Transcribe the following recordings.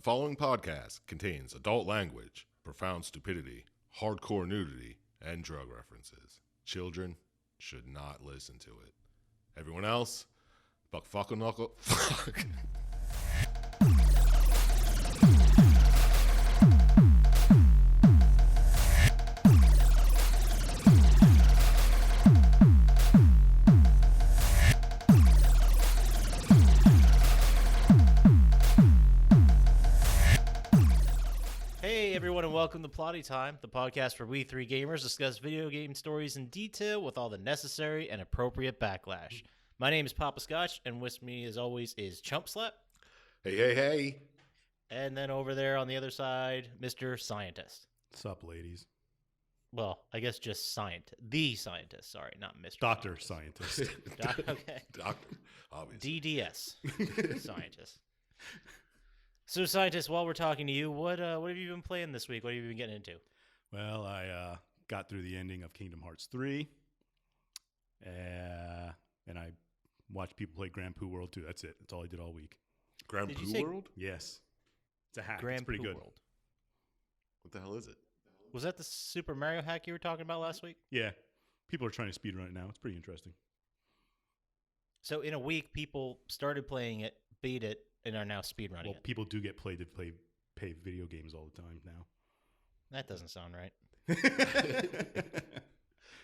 following podcast contains adult language, profound stupidity, hardcore nudity, and drug references. Children should not listen to it. Everyone else, buck fuckle knuckle. Fuck. Welcome to Plotty Time, the podcast where we three gamers discuss video game stories in detail with all the necessary and appropriate backlash. My name is Poppascotch, and with me, as always, is Chump Slap. Hey, hey, hey. And then over there on the other side, Mr. Syintist. What's up, ladies? Well, I guess just the scientist. Sorry, not Mr. Dr. Syintist. Okay. Doctor, obviously. DDS. Scientist. So, Syintist, while we're talking to you, what have you been playing this week? What have you been getting into? Well, I got through the ending of Kingdom Hearts 3, and I watched people play Grand Poo World 2. That's it. That's all I did all week. Grand Poo World? Yes. It's a hack. Grand it's pretty Poo good. World. What the hell is it? Was that the Super Mario hack you were talking about last week? Yeah. People are trying to speedrun it now. It's pretty interesting. So, in a week, people started playing it, beat it, and are now speedrunning it. People do get pay video games all the time now. That doesn't sound right.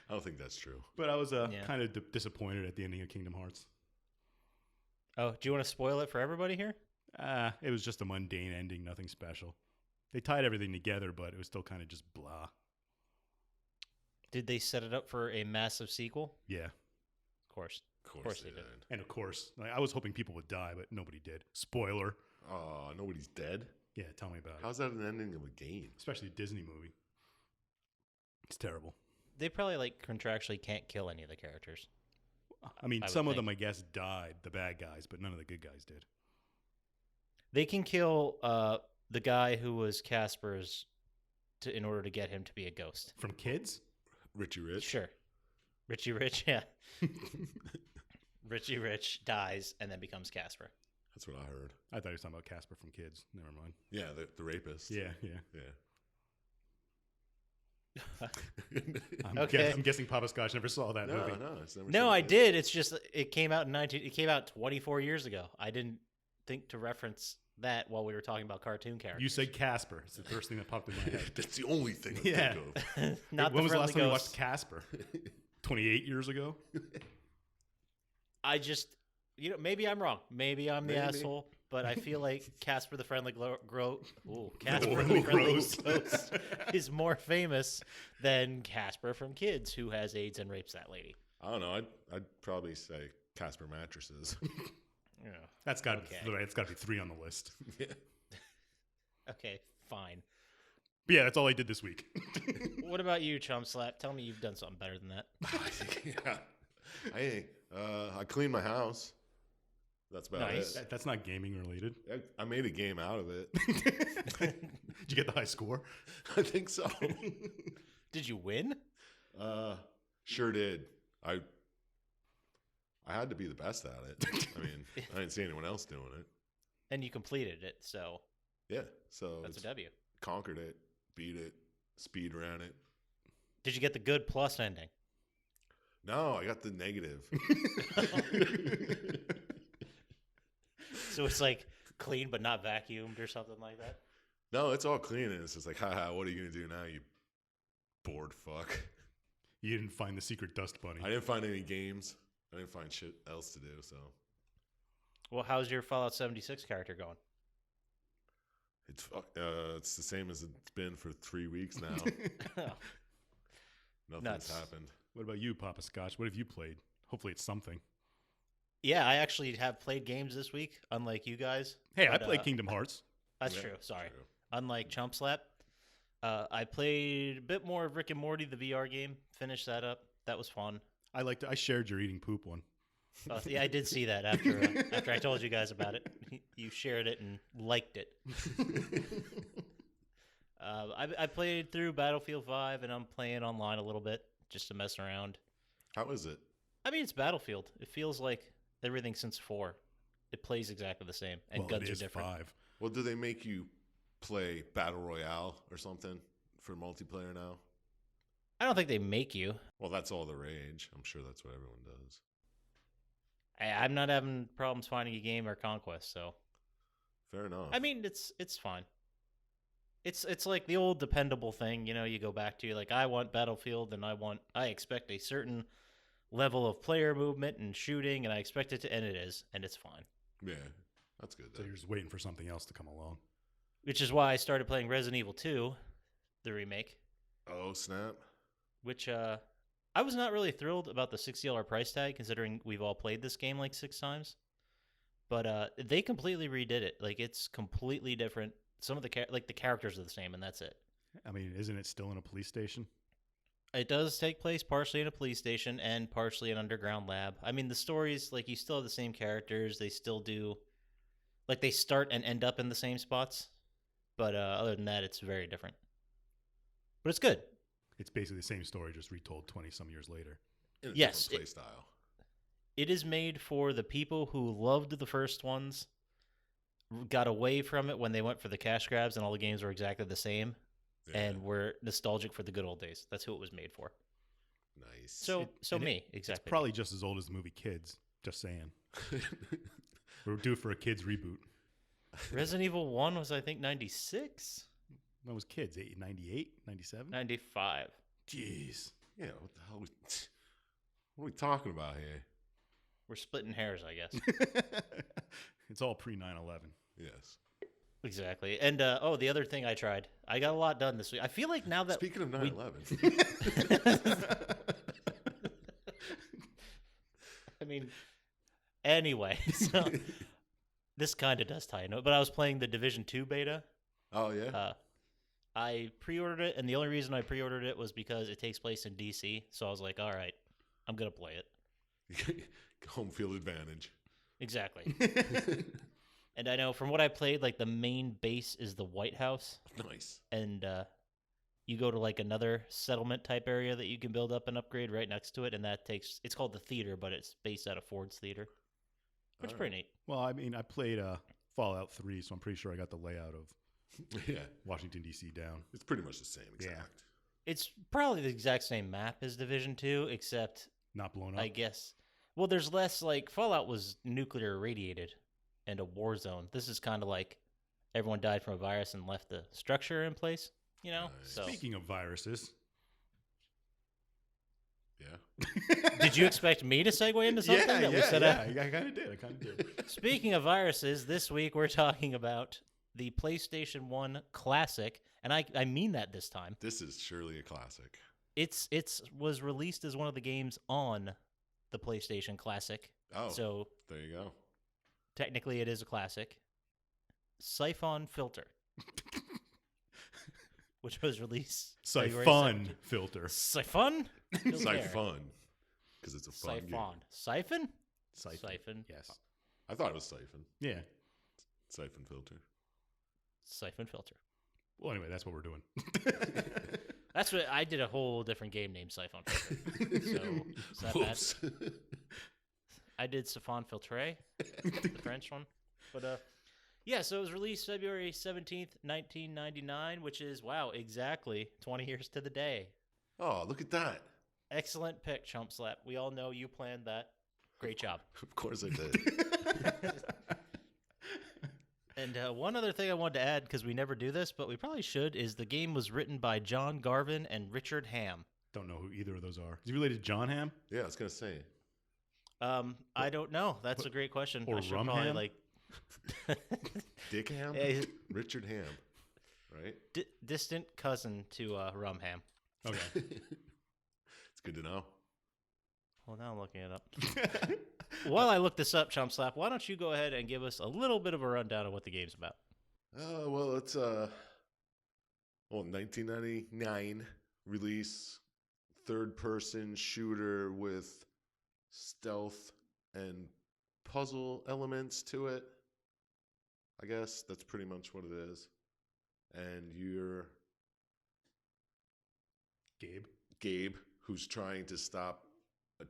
I don't think that's true. But I was kind of disappointed at the ending of Kingdom Hearts. Oh, do you want to spoil it for everybody here? It was just a mundane ending, nothing special. They tied everything together, but it was still kind of just blah. Did they set it up for a massive sequel? Yeah. Of course. Of course they did. And of course, I was hoping people would die, but nobody did. Spoiler. Oh, nobody's dead? Yeah, tell me about it. How's that an ending of a game? Especially a Disney movie. It's terrible. They probably contractually can't kill any of the characters. I mean, some of them, I guess, died, the bad guys, but none of the good guys did. They can kill the guy who was Casper's in order to get him to be a ghost. From kids? Richie Rich? Sure. Richie Rich, yeah. Richie Rich dies and then becomes Casper. That's what I heard. I thought he was talking about Casper from Kids. Never mind. Yeah, the rapist. Yeah. Okay. I'm guessing Poppascotch never saw that movie. No, I did. It's just it came out It came out 24 years ago. I didn't think to reference that while we were talking about cartoon characters. You said Casper. It's the first thing that popped in my head. That's the only thing I think of. When was the last time you watched Casper? 28 years ago? I just, maybe I'm wrong. Maybe I'm the asshole, but I feel like Casper the Friendly Ghost is more famous than Casper from Kids, who has AIDS and rapes that lady. I don't know. I'd probably say Casper mattresses. Yeah, that's got to be 3 on the list. Yeah. Okay, fine. But yeah, that's all I did this week. What about you, Chump Slap? Tell me you've done something better than that. Yeah. I cleaned my house. That's about it. That's not gaming related. I made a game out of it. Did you get the high score? I think so. Did you win? Sure did. I had to be the best at it. I mean, I didn't see anyone else doing it. And you completed it, so yeah. So that's a W. Conquered it, beat it, speed ran it. Did you get the good plus ending? No, I got the negative. So it's like clean but not vacuumed or something like that? No, it's all clean. And it's just like, haha, what are you going to do now, you bored fuck? You didn't find the secret dust bunny. I didn't find any games. I didn't find shit else to do, so. Well, how's your Fallout 76 character going? It's the same as it's been for 3 weeks now. Nothing's happened. What about you, Poppascotch? What have you played? Hopefully it's something. Yeah, I actually have played games this week, unlike you guys. Hey, I played Kingdom Hearts. That's true. Sorry. True. Unlike Chump Slap. I played a bit more of Rick and Morty, the VR game. Finished that up. That was fun. I shared your eating poop one. Yeah, I did see that after I told you guys about it. You shared it and liked it. I played through Battlefield 5, and I'm playing online a little bit just to mess around. How is it? I mean, it's Battlefield. It feels like everything since 4. It plays exactly the same, and guns are different. 5. Well, do they make you play Battle Royale or something for multiplayer now? I don't think they make you. Well, that's all the rage. I'm sure that's what everyone does. I'm not having problems finding a game or conquest, so Fair enough. I mean it's fine. It's like the old dependable thing, you go back to like I want Battlefield and I expect a certain level of player movement and shooting and I expect it to and it is, and it's fine. Yeah, that's good. So you're just waiting for something else to come along. Which is why I started playing Resident Evil 2, the remake, Oh, snap. which I was not really thrilled about the $60 price tag considering we've all played this game like 6 times. But they completely redid it. Like it's completely different. Some of the the characters are the same, and that's it. I mean, isn't it still in a police station? It does take place partially in a police station and partially an underground lab. I mean, the stories, like, you still have the same characters. They still do, like, they start and end up in the same spots. But other than that, it's very different. But it's good. It's basically the same story, just retold 20-some years later. In a Yes, different play style. It is made for the people who loved the first ones, got away from it when they went for the cash grabs and all the games were exactly the same, Yeah. and were nostalgic for the good old days. That's who it was made for. Nice. So And me, exactly. It's probably just as old as the movie Kids, just saying. We're due for a Kids reboot. Resident Evil 1 was, I think, 96? When was Kids? 98? 97? 95. Jeez. Yeah, what the hell? What are we talking about here? We're splitting hairs, I guess. It's all pre 9/11. Yes. Exactly. And, the other thing I tried. I got a lot done this week. I feel like now that... Speaking of 9/11. I mean, anyway. So, this kind of does tie into it. But I was playing the Division 2 beta. Oh, yeah? I pre-ordered it, and the only reason I pre-ordered it was because it takes place in D.C., so I was like, all right, I'm going to play it. Home field advantage. Exactly. And I know from what I played, like, the main base is the White House, Nice. and you go to, like, another settlement-type area that you can build up and upgrade right next to it, and it's called the Theater, but it's based out of Ford's Theater, which is pretty neat. Well, I mean, I played Fallout 3, so I'm pretty sure I got the layout of Yeah. Washington, D.C. down. It's pretty much the same exact. Yeah. It's probably the exact same map as Division 2, except, Not blown up. I guess, well, there's less, like, Fallout was nuclear irradiated and a war zone. This is kind of like everyone died from a virus and left the structure in place, Nice. So, Speaking of viruses. Yeah. did you expect me to segue into something that we set up? I kind of did. Speaking of viruses, this week we're talking about the PlayStation 1 Classic, and I mean that this time. This is surely a classic. It's was released as one of the games on the PlayStation Classic. Oh, So there you go. technically it is a classic. Syphon Filter. Which was released February Syphon 17th. Filter. Syphon? Siphon. Because it's a fun game. Siphon? Siphon. Siphon. Yes. I thought it was Siphon. Yeah. Syphon Filter. Syphon Filter. Well, anyway, that's what we're doing. That's what I did, a whole different game named Syphon Filter. So is that bad? Whoops. I did Syphon Filtre, the French one. But yeah, so it was released February 17th, 1999, which is, wow, exactly 20 years to the day. Oh, look at that. Excellent pick, Chump Slap. We all know you planned that. Great job. Of course I did. And one other thing I wanted to add, because we never do this, but we probably should, is the game was written by John Garvin and Richard Ham. Don't know who either of those are. Is he related to John Hamm? Yeah, I was going to say. I don't know. That's a great question. Or I should Rum probably, Ham? like... Dick Ham? Yeah, Richard Ham. Right? distant cousin to Rum Ham. Okay. It's good to know. Well, now I'm looking it up. While I look this up, Chump Slap, why don't you go ahead and give us a little bit of a rundown of what the game's about? Well, it's 1999 release, third-person shooter with stealth and puzzle elements to it. I guess that's pretty much what it is. And you're Gabe, who's trying to stop a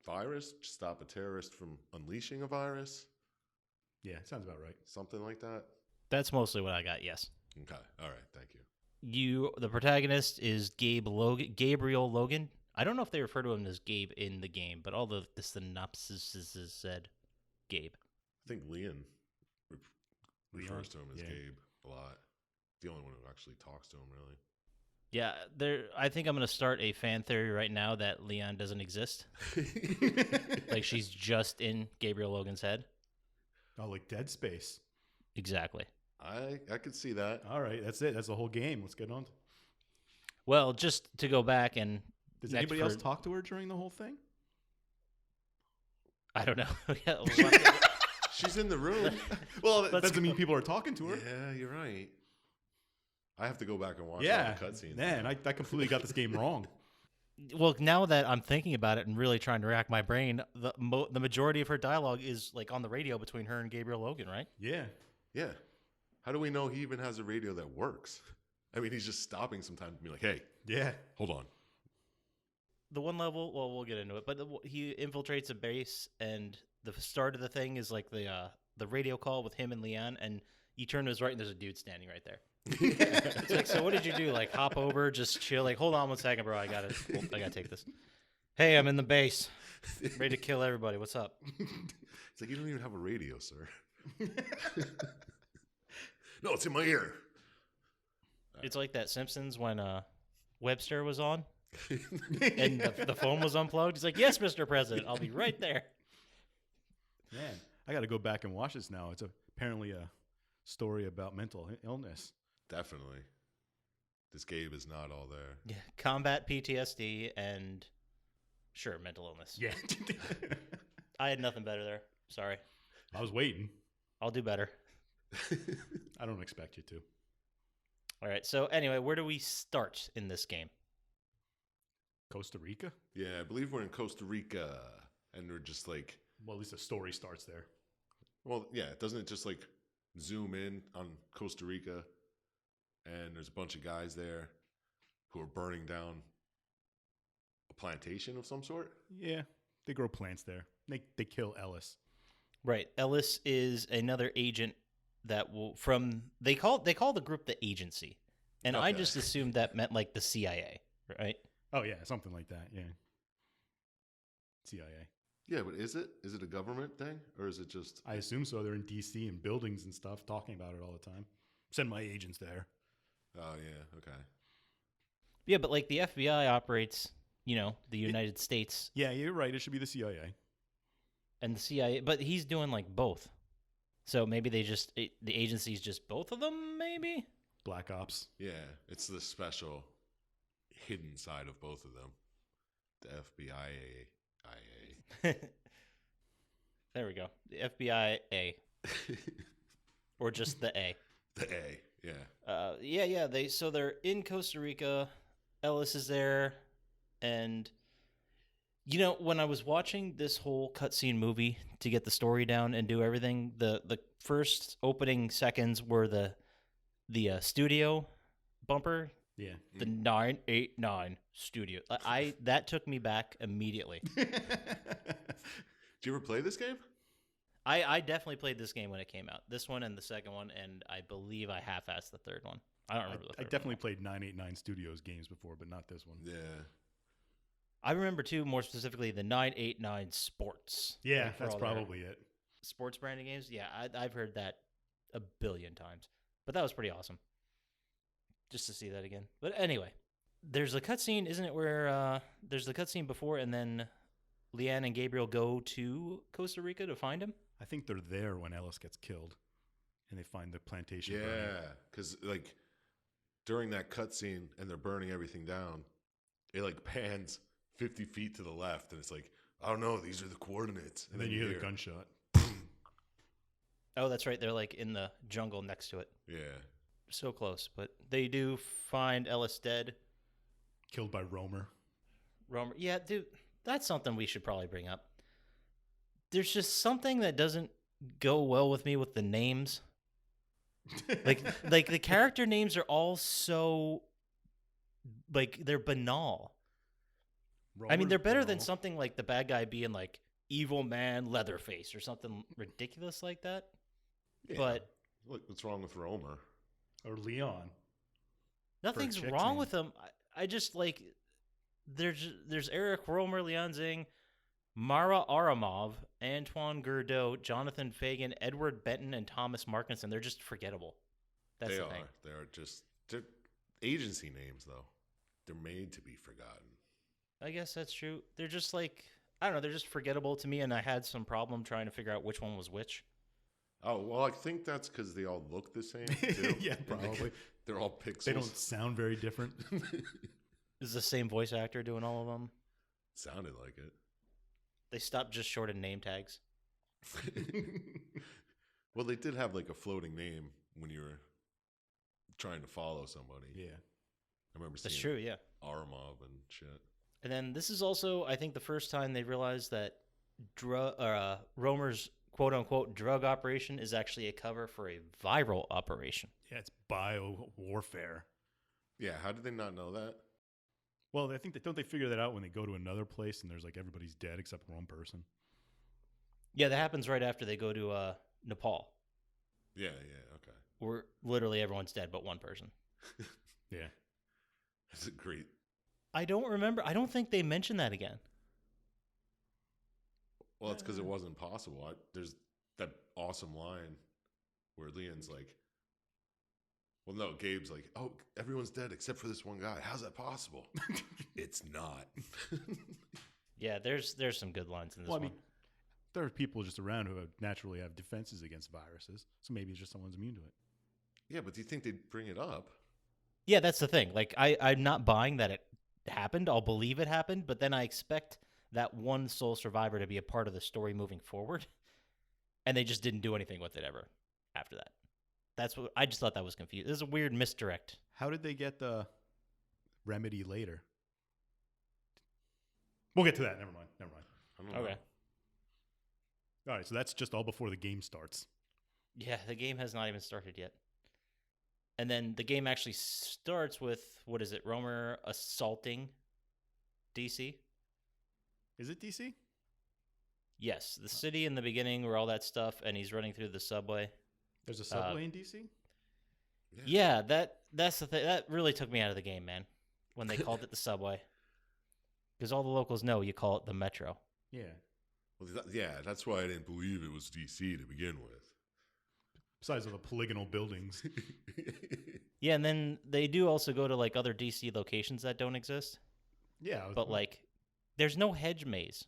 virus, stop a terrorist from unleashing a virus. Yeah, sounds about right. Something like that. That's mostly what I got. Yes. Okay. All right. Thank you. The protagonist is Gabriel Logan. I don't know if they refer to him as Gabe in the game, but all the synopsis said Gabe. I think Leon refers to him as yeah. Gabe a lot. The only one who actually talks to him, really. Yeah, I think I'm gonna start a fan theory right now that Leon doesn't exist. Like she's just in Gabriel Logan's head. Oh, like Dead Space. Exactly. I could see that. All right, that's it. That's the whole game. Let's get on. Well, just to go back and Does anybody else talk to her during the whole thing? I don't know. Yeah, She's in the room. Well, that doesn't mean people are talking to her. Yeah, you're right. I have to go back and watch all Yeah, the cutscenes. man, I completely got this game wrong. Well, now that I'm thinking about it and really trying to rack my brain, the majority of her dialogue is like on the radio between her and Gabriel Logan, right? Yeah. Yeah. How do we know he even has a radio that works? I mean, he's just stopping sometimes and be like, hey, Yeah. hold on. The one level, well, we'll get into it, but he infiltrates a base, and the start of the thing is like the radio call with him and Leon, and you turn to his right, and there's a dude standing right there. It's like, so what did you do? Like, hop over, just chill. Like, hold on 1 second, bro. I gotta take this. Hey, I'm in the base, ready to kill everybody. What's up? It's like, you don't even have a radio, sir. No, it's in my ear. It's like that Simpsons when Webster was on, and the phone was unplugged. He's like, "Yes, Mr. President, I'll be right there." Man, I got to go back and watch this now. It's apparently a story about mental illness. Definitely. This Gabe is not all there. Yeah, combat PTSD and sure, mental illness. Yeah. I had nothing better there. Sorry. I was waiting. I'll do better. I don't expect you to. All right. So anyway, where do we start in this game? Costa Rica? Yeah, I believe we're in Costa Rica, and we're just like, Well, at least the story starts there. well, yeah, doesn't it just like zoom in on Costa Rica, and there's a bunch of guys there who are burning down a plantation of some sort? Yeah, they grow plants there. They kill Ellis. Right. Ellis is another agent that will they call the group the agency, and I Okay. just assumed that meant like the CIA, right? Oh yeah, something like that. Yeah. CIA. Yeah, but is it a government thing, or is it just? I assume so. They're in D.C. and buildings and stuff, talking about it all the time. Send my agents there. Oh yeah, okay. Yeah, but like the FBI operates, the United States Yeah, you're right. It should be the CIA. and the CIA, but he's doing like both. So maybe the agency's just both of them, maybe? Black Ops. Yeah, it's the special hidden side of both of them. The FBI. There we go. The FBI A. Or just the A. The A, yeah. Yeah. They're in Costa Rica. Ellis is there, and when I was watching this whole cutscene movie to get the story down and do everything, the first opening seconds were the studio bumper, Yeah. the 989 studio. That took me back immediately. Do you ever play this game? I definitely played this game when it came out. This one and the second one, and I believe I half-assed the third one. I don't remember the I third definitely one. played 989 Studios games before, but not this one. Yeah. I remember, too, more specifically, the 989 Sports. Yeah, Like, for that's all their probably it. sports branding games. Yeah, I've heard that a billion times. But that was pretty awesome. Just to see that again. But anyway, there's a cutscene, isn't it, where there's the cutscene before, and then Leanne and Gabriel go to Costa Rica to find him? I think they're there when Ellis gets killed, and they find the plantation burning. Yeah, because like during that cutscene and they're burning everything down, it like pans 50 feet to the left, and it's like, I don't know, these are the coordinates. And then you hear the gunshot. Oh, that's right. They're like in the jungle next to it. Yeah. So close. But they do find Ellis dead. Killed by Romer. Romer. Yeah, dude, that's something we should probably bring up. There's just something that doesn't go well with me with the names. Like the character names are all so like they're banal. I mean, they're better than something like the bad guy being like evil man Leatherface or something ridiculous like that. Yeah. But Look, what's wrong with Romer? Or Leon. Nothing's chick's wrong name. with them. I just like there's Eric Romer, Leon Zing, Mara Aramov, Antoine Gourdeau, Jonathan Fagan, Edward Benton, and Thomas Markinson. They're just forgettable. That's They the are. thing. They're agency names, though. They're made to be forgotten. I guess that's true. They're just like, I don't know, they're just forgettable to me, and I had some problem trying to figure out which one was which. Oh, well, I think that's because they all look the same, too. Yeah, probably. They're all pixels. They don't sound very different. Is the same voice actor doing all of them? Sounded like it. They stopped just short of name tags. Well, they did have like a floating name when you were trying to follow somebody. Yeah. I remember That's seeing true, yeah. Aramov and shit. And then this is also, I think, the first time they realized that Romer's quote-unquote drug operation is actually a cover for a viral operation. Yeah, it's bio warfare. Yeah, how did they not know that? Well, I think don't they figure that out when they go to another place and there's like everybody's dead except one person? Yeah, that happens right after they go to Nepal, Yeah, okay. where literally everyone's dead but one person. Yeah. That's a great. I don't remember. I don't think they mentioned that again. Well, it's because it wasn't possible. There's that awesome line where Leon's like, well, no, Gabe's like, oh, everyone's dead except for this one guy. How's that possible? It's not. Yeah, there's some good lines in this Well, I one. mean, there are people just around who naturally have defenses against viruses, so maybe it's just someone's immune to it. Yeah, but do you think they'd bring it up? Yeah, that's the thing. Like, I'm not buying that it happened. I'll believe it happened, but then I expect that one sole survivor to be a part of the story moving forward. And they just didn't do anything with it ever after that. That's what I just thought that was confusing. This is a weird misdirect. How did they get the remedy later? We'll get to that. Never mind. I don't know. Okay. All right, so that's just all before the game starts. Yeah, the game has not even started yet. And then the game actually starts with, what is it, Romer assaulting DC? Is it DC? Yes, the city in the beginning where all that stuff, and he's running through the subway. There's a subway in DC? Yeah, that's the thing. That really took me out of the game, man, when they called it the subway. Because all the locals know you call it the metro. Yeah. Well, that's why I didn't believe it was DC to begin with. Besides all the polygonal buildings. Yeah, and then they do also go to like other DC locations that don't exist. Yeah. But like, there's no hedge maze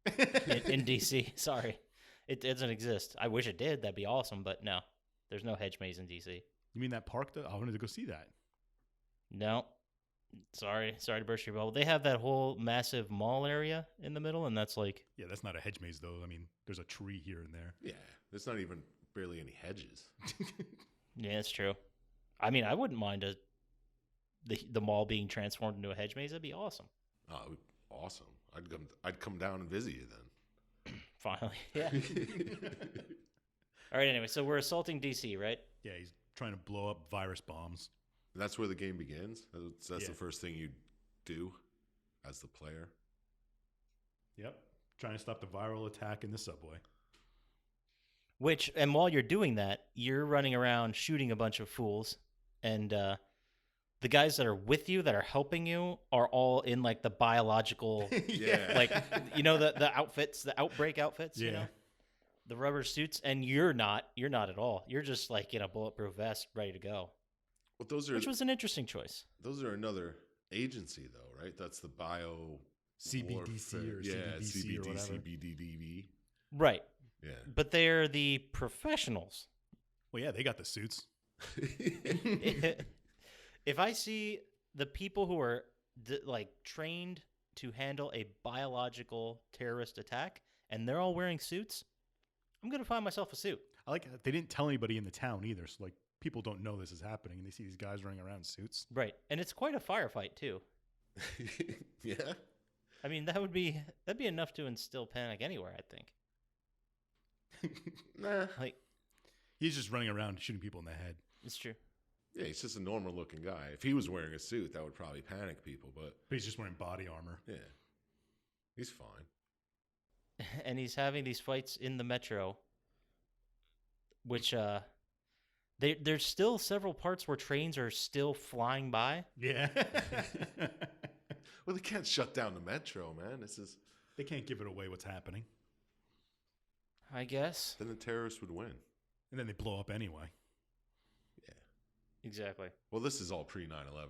in DC. Sorry, it doesn't exist. I wish it did. That'd be awesome. But no, there's no hedge maze in DC. You mean that park? I wanted to go see that. No, sorry to burst your bubble. They have that whole massive mall area in the middle, and that's like, Yeah, that's not a hedge maze, though. I mean, there's a tree here and there. Yeah, there's not even barely any hedges. yeah, it's true. I mean, I wouldn't mind the mall being transformed into a hedge maze. That'd be awesome. Oh, awesome! I'd come down and visit you then. Finally, yeah. All right. Anyway, so we're assaulting DC, right? Yeah, he's trying to blow up virus bombs. That's where the game begins. That's Yeah. the first thing you do as the player. Yep. Trying to stop the viral attack in the subway. And while you're doing that, you're running around shooting a bunch of fools, and the guys that are with you, that are helping you, are all in like the biological, Yeah. like the outfits, the outbreak outfits, Yeah. the rubber suits, and you're not at all. You're just like in a bulletproof vest, ready to go. Well, those are Which was an interesting choice. those are another agency though, right? That's the bio CBDC or yeah, CBDC or whatever. CBDV. Right. Yeah. But they're the professionals. Well, yeah, they got the suits. If I see the people who are like trained to handle a biological terrorist attack and they're all wearing suits, I'm going to find myself a suit. I like they didn't tell anybody in the town either. So, like, people don't know this is happening and they see these guys running around in suits. Right. And it's quite a firefight, too. Yeah. I mean, that'd be enough to instill panic anywhere, I think. Nah. Like, He's just running around shooting people in the head. it's true. Yeah, he's just a normal looking guy. If he was wearing a suit, that would probably panic people, but But he's just wearing body armor. yeah. He's fine. And he's having these fights in the metro, which There's still several parts where trains are still flying by. Yeah. Well, they can't shut down the metro, man. They can't give it away what's happening. I guess. Then the terrorists would win. And then they blow up anyway. Yeah. Exactly. Well, this is all pre 9/11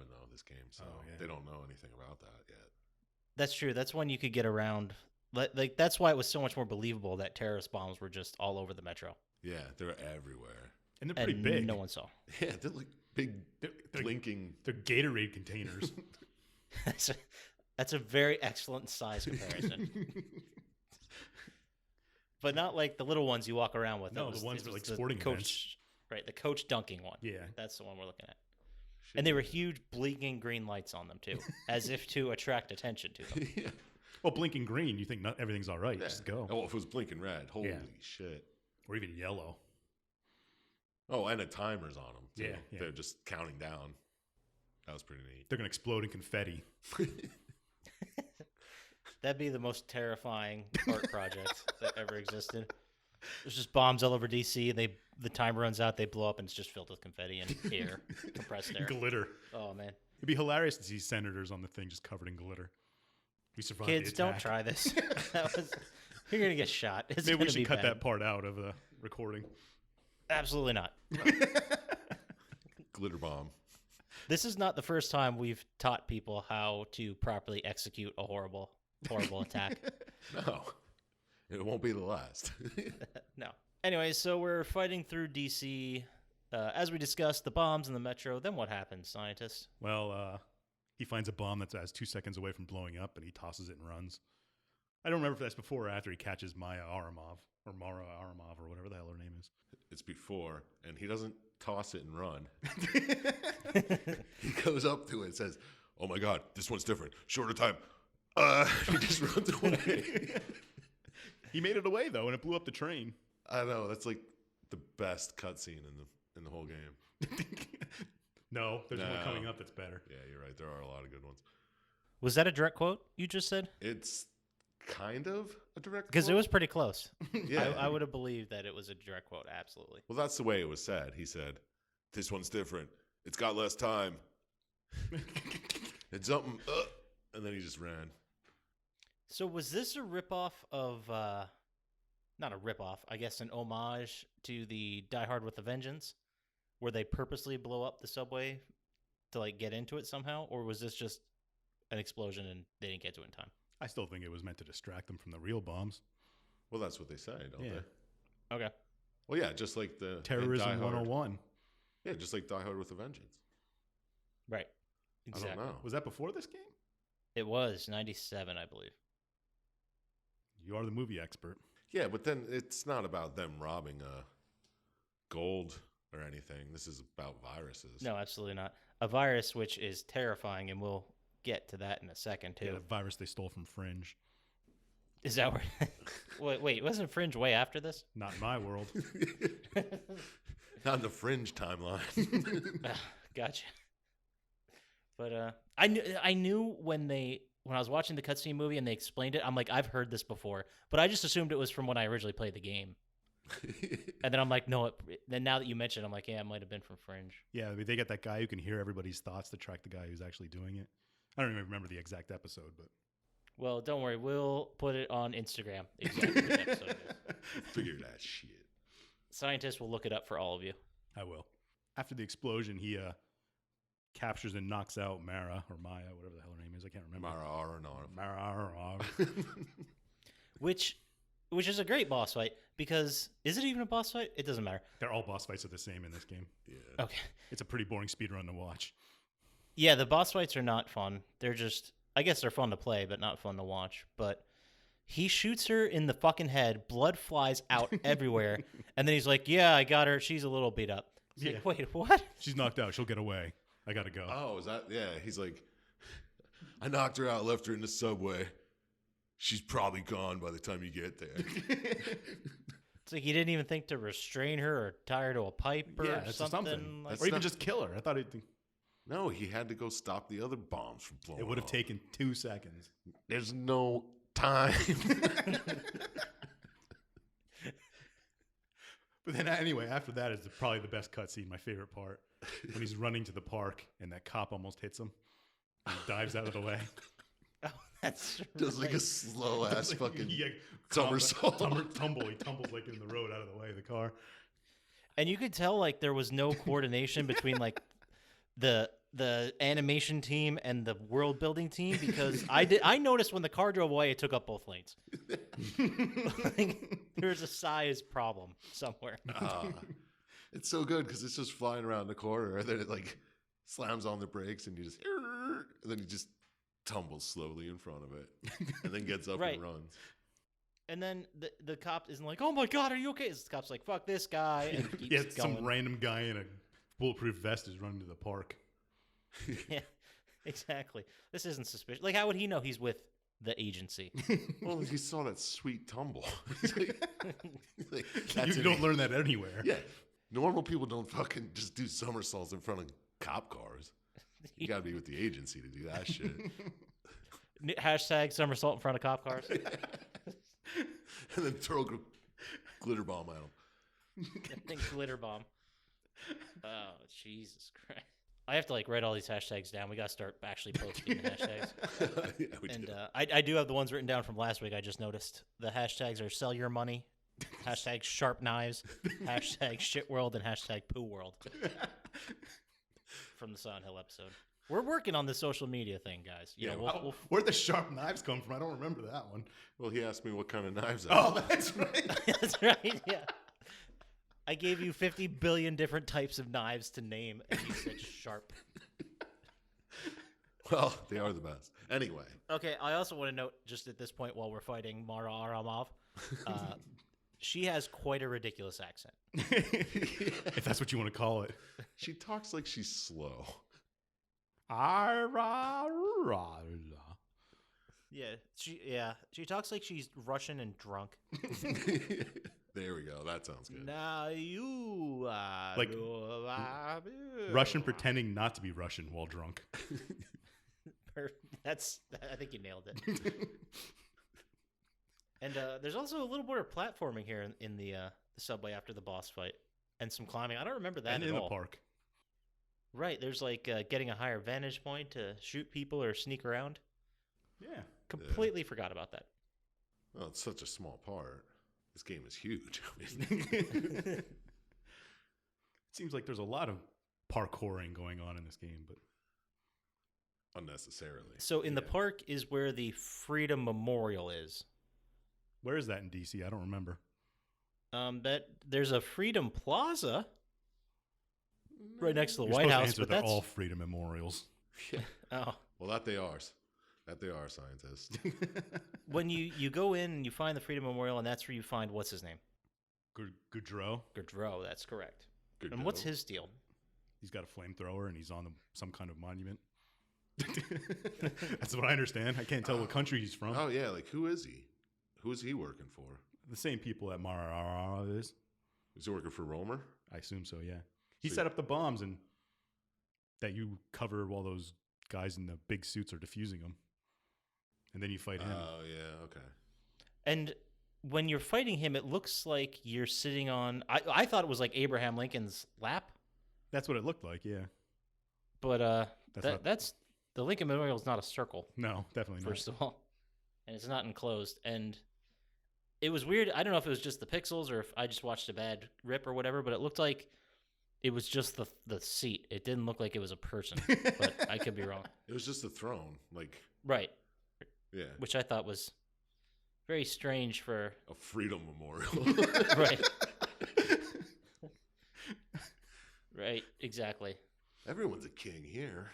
though. This game, so yeah. they don't know anything about that yet. That's true. That's when you could get around. Like that's why it was so much more believable that terrorist bombs were just all over the metro. Yeah, they're everywhere. And they're pretty And big. no one saw. Yeah, they're like big, They're- blinking. They're Gatorade containers. That's a very excellent size comparison. But not like the little ones you walk around with. No, the ones for, like, the sporting coach, events. right? The coach dunking one. Yeah. That's the one we're looking at. And they were huge blinking green lights on them too, as if to attract attention to them. Yeah. Well, blinking green, you think everything's all right. Yeah. Just go. Oh, if it was blinking red, holy Yeah. shit. Or even yellow. Oh, and a timer's on them. Too. Yeah. They're just counting down. That was pretty neat. They're going to explode in confetti. That'd be the most terrifying art project that ever existed. There's just bombs all over DC, and the timer runs out, they blow up, and it's just filled with confetti and air, compressed air. Glitter. Oh man, It'd be hilarious to see senators on the thing just covered in glitter. We survived kids, the don't attack. try this. You're gonna get shot. It's Maybe we gonna should be cut bad. that part out of the recording. Absolutely not. Glitter bomb. This is not the first time we've taught people how to properly execute a horrible attack. No. It won't be the last. No. Anyway, so we're fighting through DC. As we discussed, the bombs in the metro. Then what happens, scientist? Well, he finds a bomb that's 2 seconds away from blowing up, and he tosses it and runs. I don't remember if that's before or after he catches Mara Aramov, or whatever the hell her name is. It's before, and he doesn't toss it and run. He goes up to it and says, "Oh my God, this one's different. Shorter time." He just runs away. He made it away, though, and it blew up the train. I know, that's like the best cutscene in the whole game. No, there's one No. coming up that's better. Yeah, you're right. There are a lot of good ones. Was that a direct quote you just said? It's kind of a direct Because it quote. was pretty close. Yeah. I would have believed that it was a direct quote. Absolutely. Well, that's the way it was said. He said, "This one's different. It's got less time. It's something." And then he just ran. So was this a ripoff of, not a ripoff, I guess an homage to the Die Hard with a Vengeance, where they purposely blow up the subway to like get into it somehow? Or was this just an explosion and they didn't get to it in time? I still think it was meant to distract them from the real bombs. Well, that's what they say, don't Yeah. they? Okay. Well, yeah, just like the in Terrorism Die Hard. 101. Yeah, just like Die Hard with a Vengeance. Right. I Exactly. don't know. Was that before this game? It was 97, I believe. You are the movie expert. Yeah, but then it's not about them robbing gold or anything. This is about viruses. No, absolutely not. A virus, which is terrifying, and we'll get to that in a second, too. Yeah, the virus they stole from Fringe. Is that where... wait, wasn't Fringe way after this? Not in my world. Not in the Fringe timeline. Gotcha. But I knew when I was watching the cutscene movie and they explained it, I'm like, I've heard this before, but I just assumed it was from when I originally played the game. And then I'm like, no. Then now that you mentioned, I'm like, yeah, it might have been from Fringe. Yeah, I mean, they got that guy who can hear everybody's thoughts to track the guy who's actually doing it. I don't even remember the exact episode, but Well, don't worry, we'll put it on Instagram. Exactly what episode it is. Figure that shit. Scientists will look it up for all of you. I will. After the explosion, he captures and knocks out Mara or Maya, whatever the hell her name is. I can't remember. Mara. Which is a great boss fight because is it even a boss fight? It doesn't matter. They're all boss fights are the same in this game. Yeah. Okay. It's a pretty boring speedrun to watch. Yeah, the boss fights are not fun. They're just, I guess they're fun to play, but not fun to watch. But he shoots her in the fucking head. Blood flies out everywhere. And then he's like, yeah, I got her. She's a little beat up. It's like, wait, what? She's knocked out. She'll get away. I gotta go. Oh, is that? Yeah. He's like, I knocked her out, left her in the subway. She's probably gone by the time you get there. It's like he didn't even think to restrain her or tie her to a pipe or it's something. Like, That's or even not- just kill her. I thought No, he had to go stop the other bombs from blowing it would have up. taken 2 seconds. There's no time. But then anyway, after that is probably the best cutscene, my favorite part, when he's running to the park and that cop almost hits him. And he dives out of the way. Oh, that's Does like a right. slow ass fucking Yeah, somersault. tumble. He tumbles like in the road out of the way of the car. And you could tell like there was no coordination between like the animation team and the world building team, because I noticed when the car drove away, it took up both lanes. Like, there's a size problem somewhere. It's so good because it's just flying around the corner, and then it like slams on the brakes, and you just, and then he just tumbles slowly in front of it, and then gets up Right. and runs. And then the cop isn't like, "Oh my god, are you okay?" The cop's like, "Fuck this guy," and keeps Yeah, going. some random guy in a bulletproof vest is running to the park. Yeah, exactly. This isn't suspicious. Like, how would he know he's with the agency? Well, he saw that sweet tumble. He's like, You don't learn that anywhere. Yeah, normal people don't fucking just do somersaults in front of cop cars. You gotta be with the agency to do that shit. Hashtag somersault in front of cop cars. And then throw a glitter bomb at him. I think glitter bomb. Oh, Jesus Christ. I have to like write all these hashtags down. We got to start actually posting the hashtags. Yeah, we And did. I do have the ones written down from last week. I just noticed the hashtags are sell your money, hashtag sharp knives, hashtag shit world, and hashtag poo world from the Silent Hill episode. We're working on the social media thing, guys. You Yeah, know, Where'd the sharp knives come from? I don't remember that one. Well, he asked me what kind of knives I Oh, that's right. that's right. Yeah. I gave you 50 billion different types of knives to name, and you said sharp. Well, they are the best. Anyway. Okay, I also want to note, just at this point while we're fighting Mara Aramov, she has quite a ridiculous accent. If that's what you want to call it. She talks like she's slow. Yeah, she talks like she's Russian and drunk. There we go. That sounds good. Now you are Like Russian pretending not to be Russian while drunk. I think you nailed it. And there's also a little bit of platforming here in the subway after the boss fight, and some climbing. I don't remember that And at in all. the park. Right, there's like getting a higher vantage point to shoot people or sneak around. Yeah. Completely forgot about that. Well, it's such a small part. This game is huge. It seems like there's a lot of parkouring going on in this game, but Unnecessarily. So in the Yeah. park is where the Freedom Memorial is. where is that in DC? I don't remember. That there's a Freedom Plaza right next to the You're White supposed to House, answer but they're that's all freedom memorials. Yeah. oh. Well, that they are. That they are, scientists. When you go in and you find the Freedom Memorial, and that's where you find what's his name, Goudreau. Gaudreau. That's correct. Good And go. what's his deal? He's got a flamethrower and he's on some kind of monument. That's what I understand. I can't tell what country he's from. Oh, yeah. Like, who is he? Who is he working for? The same people that Mara is. Is he working for Romer? I assume so, yeah. He So- set up the bombs and that you cover while those guys in the big suits are defusing them. And then you fight him. Oh, yeah. Okay. And when you're fighting him, it looks like you're sitting on. I thought it was like Abraham Lincoln's lap, That's what it looked like, yeah. but That's that's the Lincoln Memorial is not a circle. No, definitely First of all, and it's not enclosed. And it was weird. I don't know if it was just the pixels or if I just watched a bad rip or whatever, but it looked like it was just the seat. It didn't look like it was a person, but I could be wrong. It was just a throne. Like, Right, yeah. which I thought was very strange for A freedom memorial. right. Right, exactly. Everyone's a king here.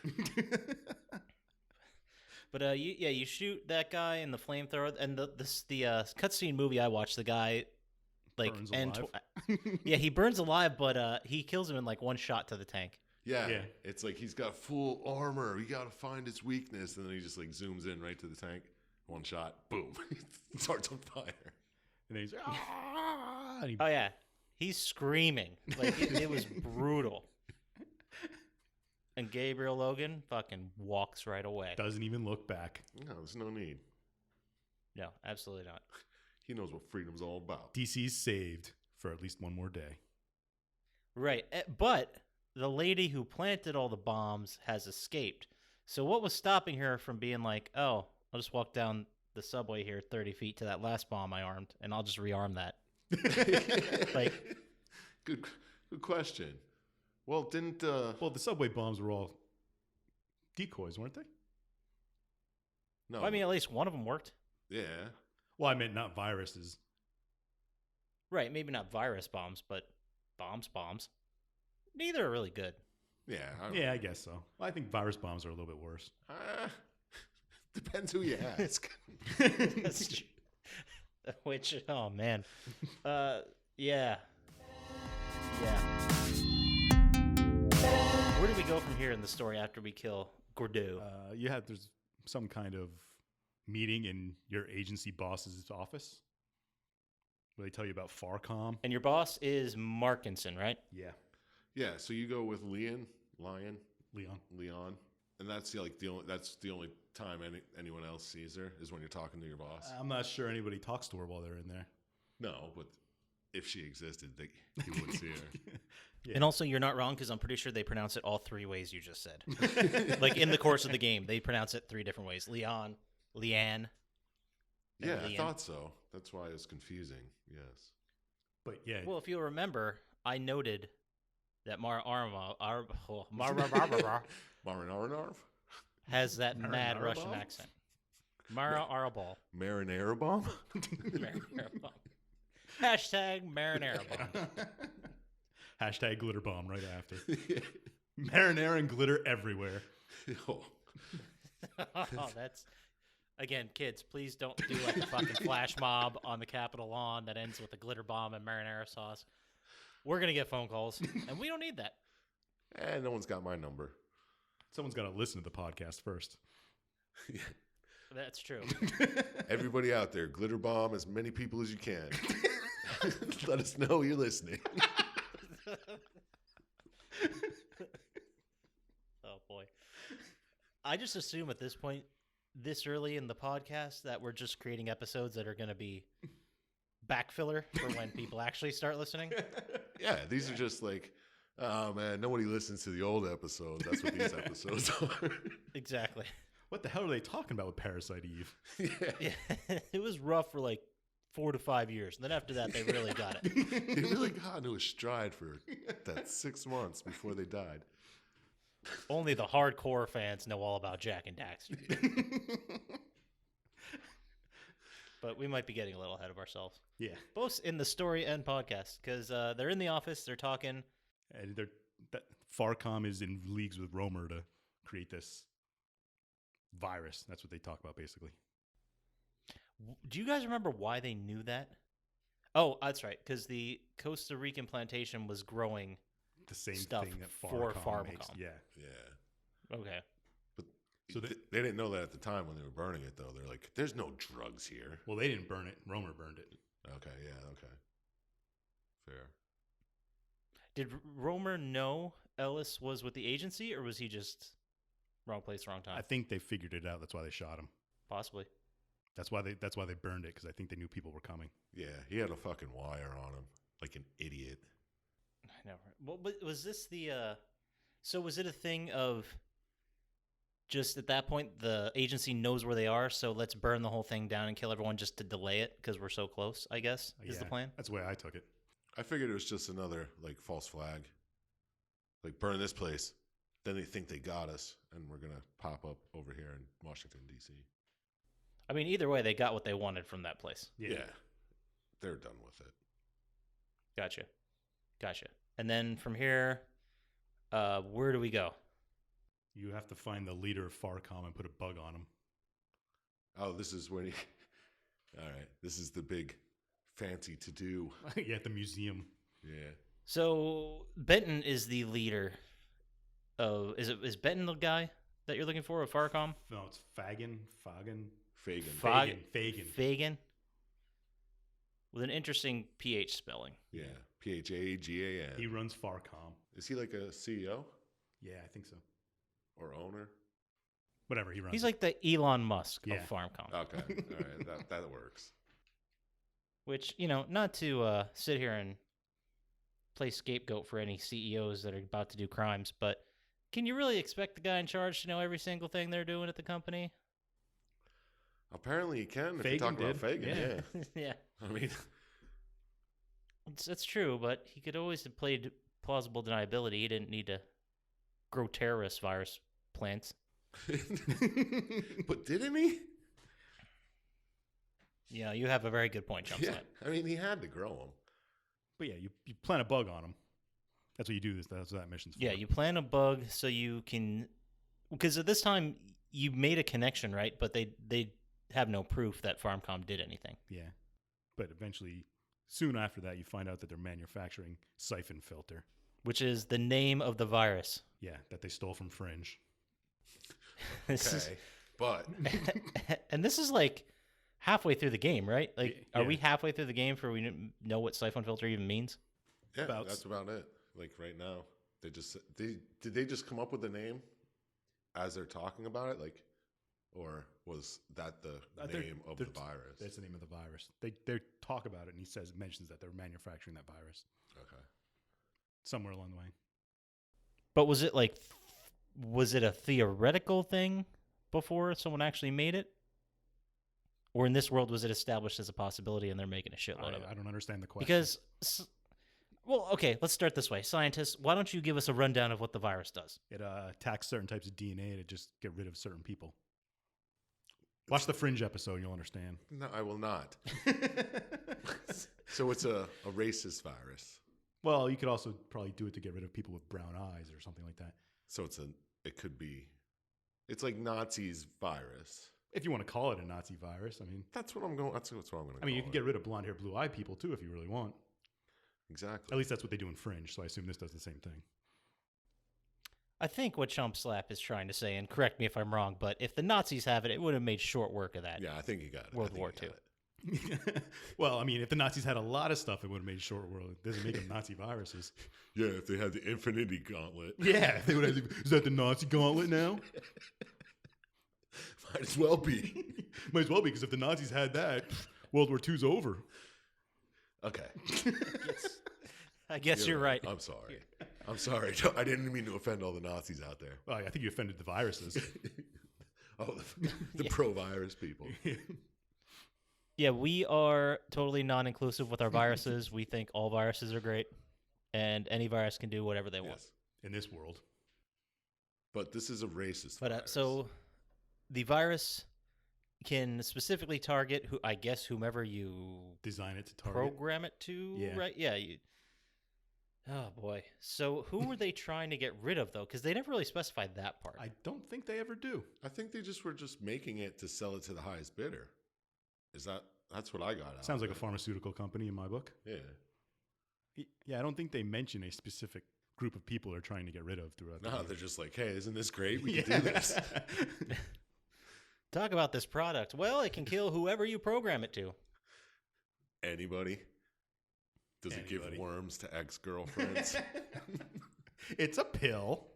But you shoot that guy in the flamethrower, and the cutscene movie I watched, the guy like Burns and alive. yeah, he burns alive, but he kills him in like one shot to the tank. Yeah. Yeah. It's like he's got full armor. We got to find its weakness. And then he just like zooms in right to the tank. One shot. Boom. It starts on fire. And then he's ah! And he Oh yeah, he's screaming like it was brutal. And Gabriel Logan fucking walks right away. doesn't even look back. No, there's no need. No, absolutely not. He knows what freedom's all about. DC's saved for at least one more day. Right. But the lady who planted all the bombs has escaped. So what was stopping her from being like, oh, I'll just walk down the subway here 30 feet to that last bomb I armed, and I'll just rearm that? Like, good question. Well, didn't Well, the subway bombs were all decoys, weren't they? no? well, I mean, at least one of them worked. yeah. Well, I meant not viruses. Right. Maybe not virus bombs, but bombs. Neither are really good. Yeah. Yeah, I guess so. Well, I think virus bombs are a little bit worse. Depends who you ask. That's true. Which, oh man, yeah. Where do we go from here in the story after we kill Gordeau? There's some kind of meeting in your agency boss's office where they tell you about Farcom. And your boss is Markinson, right? Yeah, Yeah. So you go with Leon, Leon. and that's the only time anyone else sees her is when you're talking to your boss. I'm not sure anybody talks to her while they're in there. No, but if she existed, you would see her. Yeah. And also, you're not wrong because I'm pretty sure they pronounce it all three ways you just said. Like in the course of the game, they pronounce it three different ways: Leon, Leanne. and Yeah, I Leanne. thought so. That's why it's confusing. Yes. But yeah, Well, if you'll remember, I noted that Mara Arma Marinarnarv? has that mad Marinara Russian bomb? accent. Mara Arabal. Marinara bomb? Marinara bomb. Hashtag marinara bomb. hashtag glitter bomb right after. Marinara and glitter everywhere. Oh. Oh, that's again, kids. Please don't do like a fucking flash mob on the Capitol lawn that ends with a glitter bomb and marinara sauce. We're gonna get phone calls, and we don't need that. No one's got my number. Someone's got to listen to the podcast first. That's true. Everybody out there, glitter bomb as many people as you can. Let us know you're listening. Oh boy. I just assume at this point, this early in the podcast, that we're just creating episodes that are going to be backfiller for when people actually start listening. Yeah, these are just like, oh man, nobody listens to the old episodes. That's what these episodes are. Exactly. What the hell are they talking about with Parasite Eve? Yeah. Yeah, it was rough for like 4 to 5 years. And then after that, they really got it. They really got into a stride for that 6 months before they died. Only the hardcore fans know all about Jack and Daxter. But we might be getting a little ahead of ourselves. Yeah. Both in the story and podcast, because they're in the office, they're talking. And Farcom is in leagues with Romer to create this virus. That's what they talk about, basically. Do you guys remember why they knew that? Oh, that's right, because the Costa Rican plantation was growing. The same Stuff thing that for Farcom makes. Farcom. Yeah. Yeah. Okay. But So they didn't know that at the time when they were burning it, though. They're like, there's no drugs here. Well, they didn't burn it. Romer burned it. Okay, yeah, okay. Fair. Did Romer know Ellis was with the agency, or was he just wrong place, wrong time? I think they figured it out. That's why they shot him. Possibly. That's why they burned it, because I think they knew people were coming. Yeah, he had a fucking wire on him, like an idiot. I know. Well, but was this the? So was it a thing of just at that point the agency knows where they are, so let's burn the whole thing down and kill everyone just to delay it because we're so close? I guess is the Yeah, plan. That's the way I took it. I figured it was just another like false flag. Like burn this place, then they think they got us, and we're gonna pop up over here in Washington D.C. I mean, either way, they got what they wanted from that place. Yeah, they're done with it. Gotcha. And then from here, where do we go? You have to find the leader of Farcom and put a bug on him. Oh, this is when he. All right, this is the big fancy to do. Yeah, at the museum. Yeah. So Benton is the leader of. Is Benton the guy that you're looking for of Farcom? No, it's Fagin. Fagin. Fagin. With an interesting PH spelling. Yeah. Phagan. He runs Farcom. Is he like a CEO Yeah, I think so. or owner? Whatever, he runs. He's like the Elon Musk Yeah. of Farmcom. Okay. All right. That works. Which, not to sit here and play scapegoat for any CEOs that are about to do crimes, but can you really expect the guy in charge to know every single thing they're doing at the company? Apparently, you can if Fagin you're talking about did. Fagin. Yeah. Yeah. Yeah, I mean, that's true, but he could always have played plausible deniability. He didn't need to grow terrorist virus plants. but didn't he? Yeah, you have a very good point, Chump Yeah. Slap. I mean, he had to grow them. But yeah, you plant a bug on them. That's what you do. That's what that mission's for. Yeah, you plant a bug so you can, because at this time you made a connection, right? But they have no proof that Farmcom did anything. Yeah. But eventually, soon after that, you find out that they're manufacturing Syphon Filter. Which is the name of the virus. Yeah, that they stole from Fringe. This is- Okay. But and this is like halfway through the game, right? Like, Yeah. are we halfway through the game for we know what Syphon Filter even means? yeah, About- that's about it. Like right now, did they just come up with the name as they're talking about it? Like, or was that the name of the virus? That's the name of the virus. They talk about it, and he mentions that they're manufacturing that virus Okay. somewhere along the way. But was it like, was it a theoretical thing before someone actually made it? Or in this world, was it established as a possibility and they're making a shitload of it? I don't understand the question. Because, well, okay, let's start this way. Scientists, why don't you give us a rundown of what the virus does? it attacks certain types of DNA to just get rid of certain people. Watch the Fringe episode, you'll understand. No, I will not. So it's a racist virus. Well, you could also probably do it to get rid of people with brown eyes or something like that. So it's like Nazis virus. If you want to call it a Nazi virus, I mean, That's what I'm going. That's what I'm going to. you can get rid of blonde hair, blue eye people too if you really want. exactly. At least that's what they do in Fringe, so I assume this does the same thing. I think what Chump Slap is trying to say, and correct me if I'm wrong, but if the Nazis have it, it would have made short work of that. Yeah, I think you got it. World I think War you got II. it. Well, I mean, if the Nazis had a lot of stuff, it would have made short world. It doesn't make them Nazi viruses. Yeah, if they had the Infinity Gauntlet, Yeah, they would have. Is that the Nazi gauntlet now? might as well be. Might as well be, because if the Nazis had that, World War II's over. Okay. I guess you're right. I'm sorry. I'm sorry. I didn't mean to offend all the Nazis out there. Well, I think you offended the viruses. Oh, the pro-virus people. Yeah, we are totally non-inclusive with our viruses. We think all viruses are great, and any virus can do whatever they want. Yes. In this world. But this is a racist But virus. so the virus can specifically target whomever you Design it to target. program it to, Yeah. right? Yeah. Oh boy. So who were they trying to get rid of though? Because they never really specified that part. I don't think they ever do. I think they were just making it to sell it to the highest bidder. That's what I got out Sounds of like a it. pharmaceutical company in my book. Yeah. Yeah, I don't think they mention a specific group of people they're trying to get rid of throughout the No, game. they're just like, hey, isn't this great? We can do this. Talk about this product. Well, it can kill whoever you program it to. Anybody? Does it Anybody. give worms to ex-girlfriends? It's a pill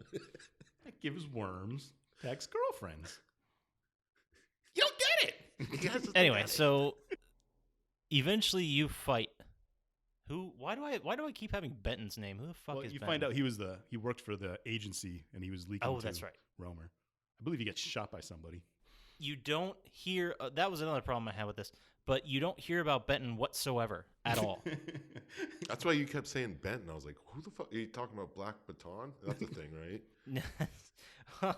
that gives worms to ex-girlfriends. You don't get it. You guys just Anyway, look at it. so eventually you fight. Who? Why do I keep having Benton's name? Who the fuck Well, is you Benton? find out he worked for the agency and he was leaking Oh, to that's right. Romer. I believe he gets shot by somebody. You don't hear. That was another problem I had with this. But you don't hear about Benton whatsoever at all. That's why you kept saying Benton. I was like, who the fuck? Are you talking about Black Baton? That's a thing, right?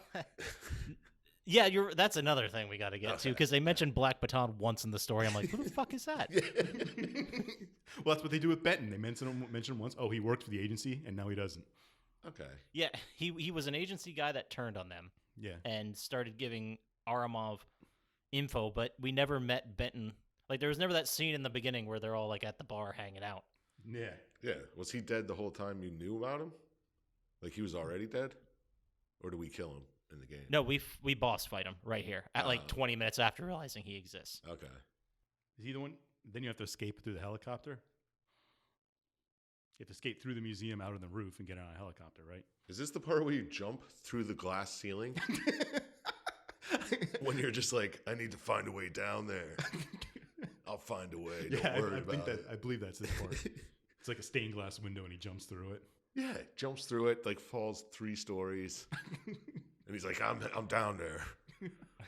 Yeah, that's another thing we got to get to because they mentioned Black Baton once in the story. I'm like, who the fuck is that? Well, that's what they do with Benton. They mention him once. Oh, he worked for the agency, and now he doesn't. Okay. Yeah, he was an agency guy that turned on them Yeah. and started giving Aramov info, but we never met Benton. Like, there was never that scene in the beginning where they're all like at the bar hanging out. Yeah. Yeah. Was he dead the whole time you knew about him? Like he was already dead? Or did we kill him in the game? No, we boss fight him right here at like Oh. 20 minutes after realizing he exists. Okay. Is he the one? Then you have to escape through the helicopter. You have to escape through the museum out on the roof and get on a helicopter, right? Is this the part where you jump through the glass ceiling? When you're just like, I need to find a way down there. I'll find a way. Don't worry about it. I believe that's this part. It's like a stained glass window, and he jumps through it. Yeah, jumps through it, like falls 3 stories, and he's like, "I'm down there.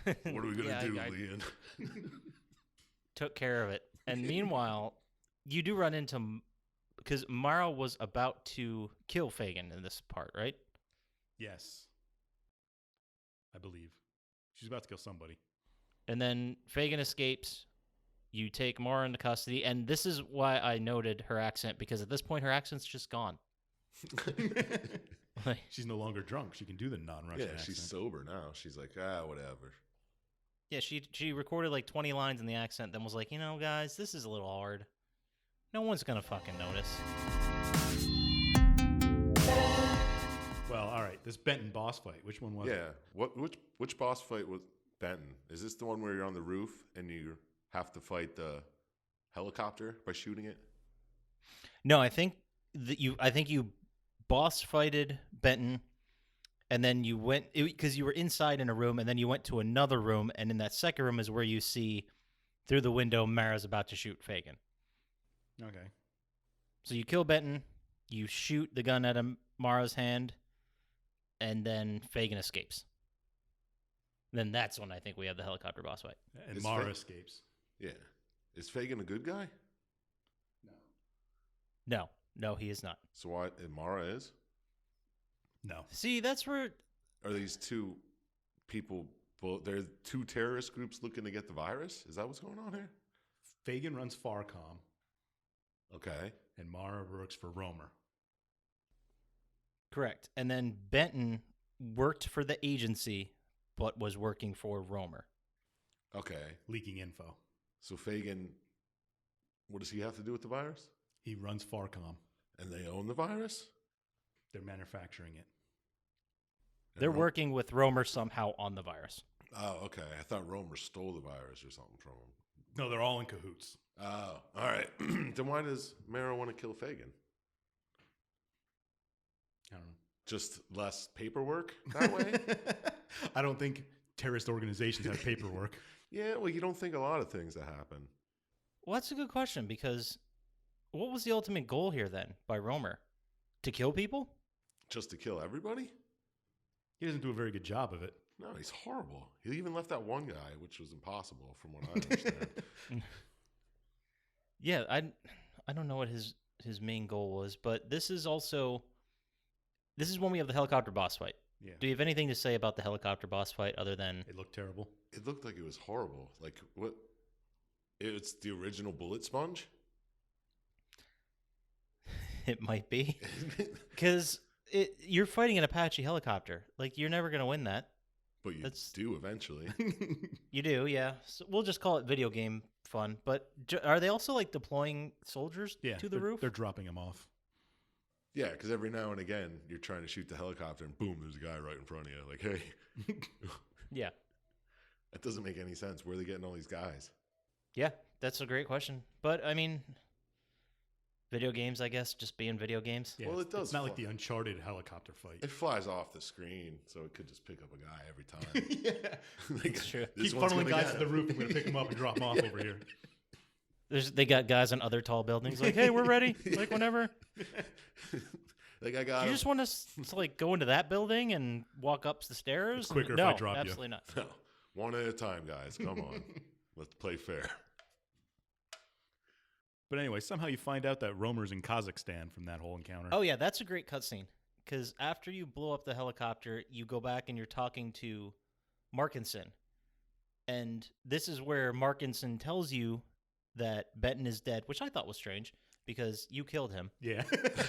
What are we gonna do, Leon?" Took care of it. And meanwhile, you do run into, because Mara was about to kill Fagin in this part, right? Yes, I believe she's about to kill somebody. And then Fagin escapes. You take Mara into custody, and this is why I noted her accent, because at this point her accent's just gone. She's no longer drunk. She can do the non-Russian accent. She's sober now. She's like, whatever. Yeah, she recorded like 20 lines in the accent, then was like, guys, this is a little hard. No one's gonna fucking notice. Well, all right. This Benton boss fight. Which one was it? Yeah. Which boss fight was Benton? Is this the one where you're on the roof and you have to fight the helicopter by shooting it? No, I think you boss fighted Benton, and then you went because you were inside in a room, and then you went to another room, and in that second room is where you see through the window Mara's about to shoot Fagin. Okay. So you kill Benton, you shoot the gun at Mara's hand, and then Fagin escapes. Then that's when I think we have the helicopter boss fight. And Mara escapes. Yeah. Is Fagin a good guy? No, he is not. So why Mara is? No. See, that's where... Are these two people... They're 2 terrorist groups looking to get the virus? Is that what's going on here? Fagin runs Farcom. Okay. And Mara works for Romer. Correct. And then Benton worked for the agency, but was working for Romer. Okay. Leaking info. So Fagin, what does he have to do with the virus? He runs Farcom. And they own the virus? They're manufacturing it. They're working with Romer somehow on the virus. Oh, okay. I thought Romer stole the virus or something from him. No, they're all in cahoots. Oh, all right. Then why does Mara want to kill Fagin? I don't know. Just less paperwork that way? I don't think terrorist organizations have paperwork. Yeah, well, you don't think a lot of things that happen. Well, that's a good question, because what was the ultimate goal here then by Romer? To kill people? Just to kill everybody? He doesn't do a very good job of it. No, he's horrible. He even left that one guy, which was impossible from what I understand. Yeah, I don't know what his main goal was, but this is when we have the helicopter boss fight. Yeah. Do you have anything to say about the helicopter boss fight other than It looked terrible. It looked like it was horrible. Like, what? It's the original bullet sponge? it might be? Because you're fighting an Apache helicopter. Like, you're never going to win that. But you do eventually. You do, yeah. So we'll just call it video game fun. But are they also, like, deploying soldiers to the roof? They're dropping them off. Yeah, because every now and again, you're trying to shoot the helicopter and boom, there's a guy right in front of you. Like, hey. Yeah. That doesn't make any sense. Where are they getting all these guys? Yeah, that's a great question. But, I mean, video games, I guess, just being video games. Yeah, well, it does. It's not like the Uncharted helicopter fight. It flies off the screen, so it could just pick up a guy every time. Yeah. Like, That's true. Keep funneling guys to the roof. I'm going to pick them up and drop them off over here. They got guys on other tall buildings like, hey, we're ready. Like, whenever. Like, I got Do you just want us to, like, go into that building and walk up the stairs? It's quicker if no, I drop you. absolutely not. No, one at a time, guys. Come on. Let's play fair. But anyway, somehow you find out that Romer's in Kazakhstan from that whole encounter. Oh, yeah, that's a great cutscene. Because after you blow up the helicopter, you go back and you're talking to Markinson. And this is where Markinson tells you that Benton is dead, which I thought was strange because you killed him. Yeah.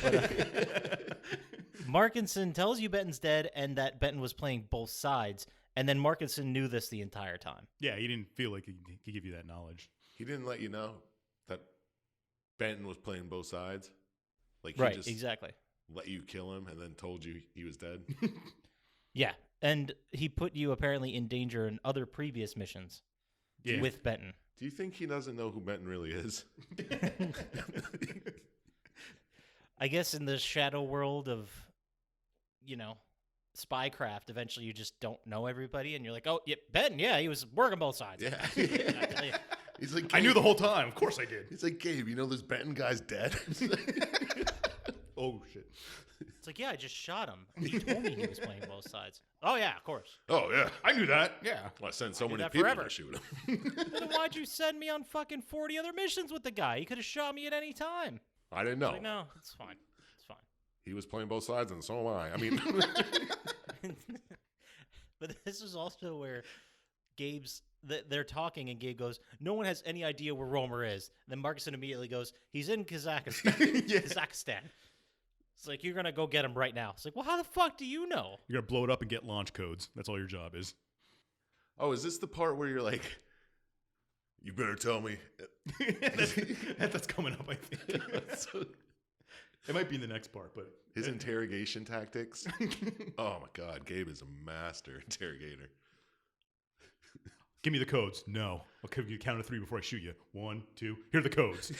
But, Markinson tells you Benton's dead and that Benton was playing both sides. And then Markinson knew this the entire time. Yeah, he didn't feel like he could give you that knowledge. He didn't let you know that Benton was playing both sides? Like, Right, he just exactly. let you kill him and then told you he was dead? Yeah, and he put you apparently in danger in other previous missions with Benton. Do you think he doesn't know who Benton really is? I guess in the shadow world of, spycraft, eventually you just don't know everybody, and you're like, oh, yeah, Benton, yeah, he was working both sides. Yeah. He's like, I knew Gabe. the whole time. Of course I did. He's like, Gabe, you know this Benton guy's dead? Oh, shit. It's like, yeah, I just shot him. He told me he was playing both sides. Oh, yeah, of course. Oh, yeah. I knew that. Yeah. Well, I sent so I knew many that people forever. to shoot him. Then why'd you send me on fucking 40 other missions with the guy? He could have shot me at any time. I didn't It's know. like, no, it's fine. It's fine. He was playing both sides, and so am I. I mean, But this is also where they're talking, and Gabe goes, no one has any idea where Romer is. Then Markuson immediately goes, he's in Kazakhstan. Yeah. Kazakhstan. It's like, you're going to go get him right now. It's like, well, how the fuck do you know? You're going to blow it up and get launch codes. That's all your job is. oh, is this the part where you're like, you better tell me? That's coming up, I think. It might be in the next part, but His interrogation tactics. Oh my God, Gabe is a master interrogator. give me the codes. No. I'll give you a count of 3 before I shoot you. 1, 2. Here are the codes.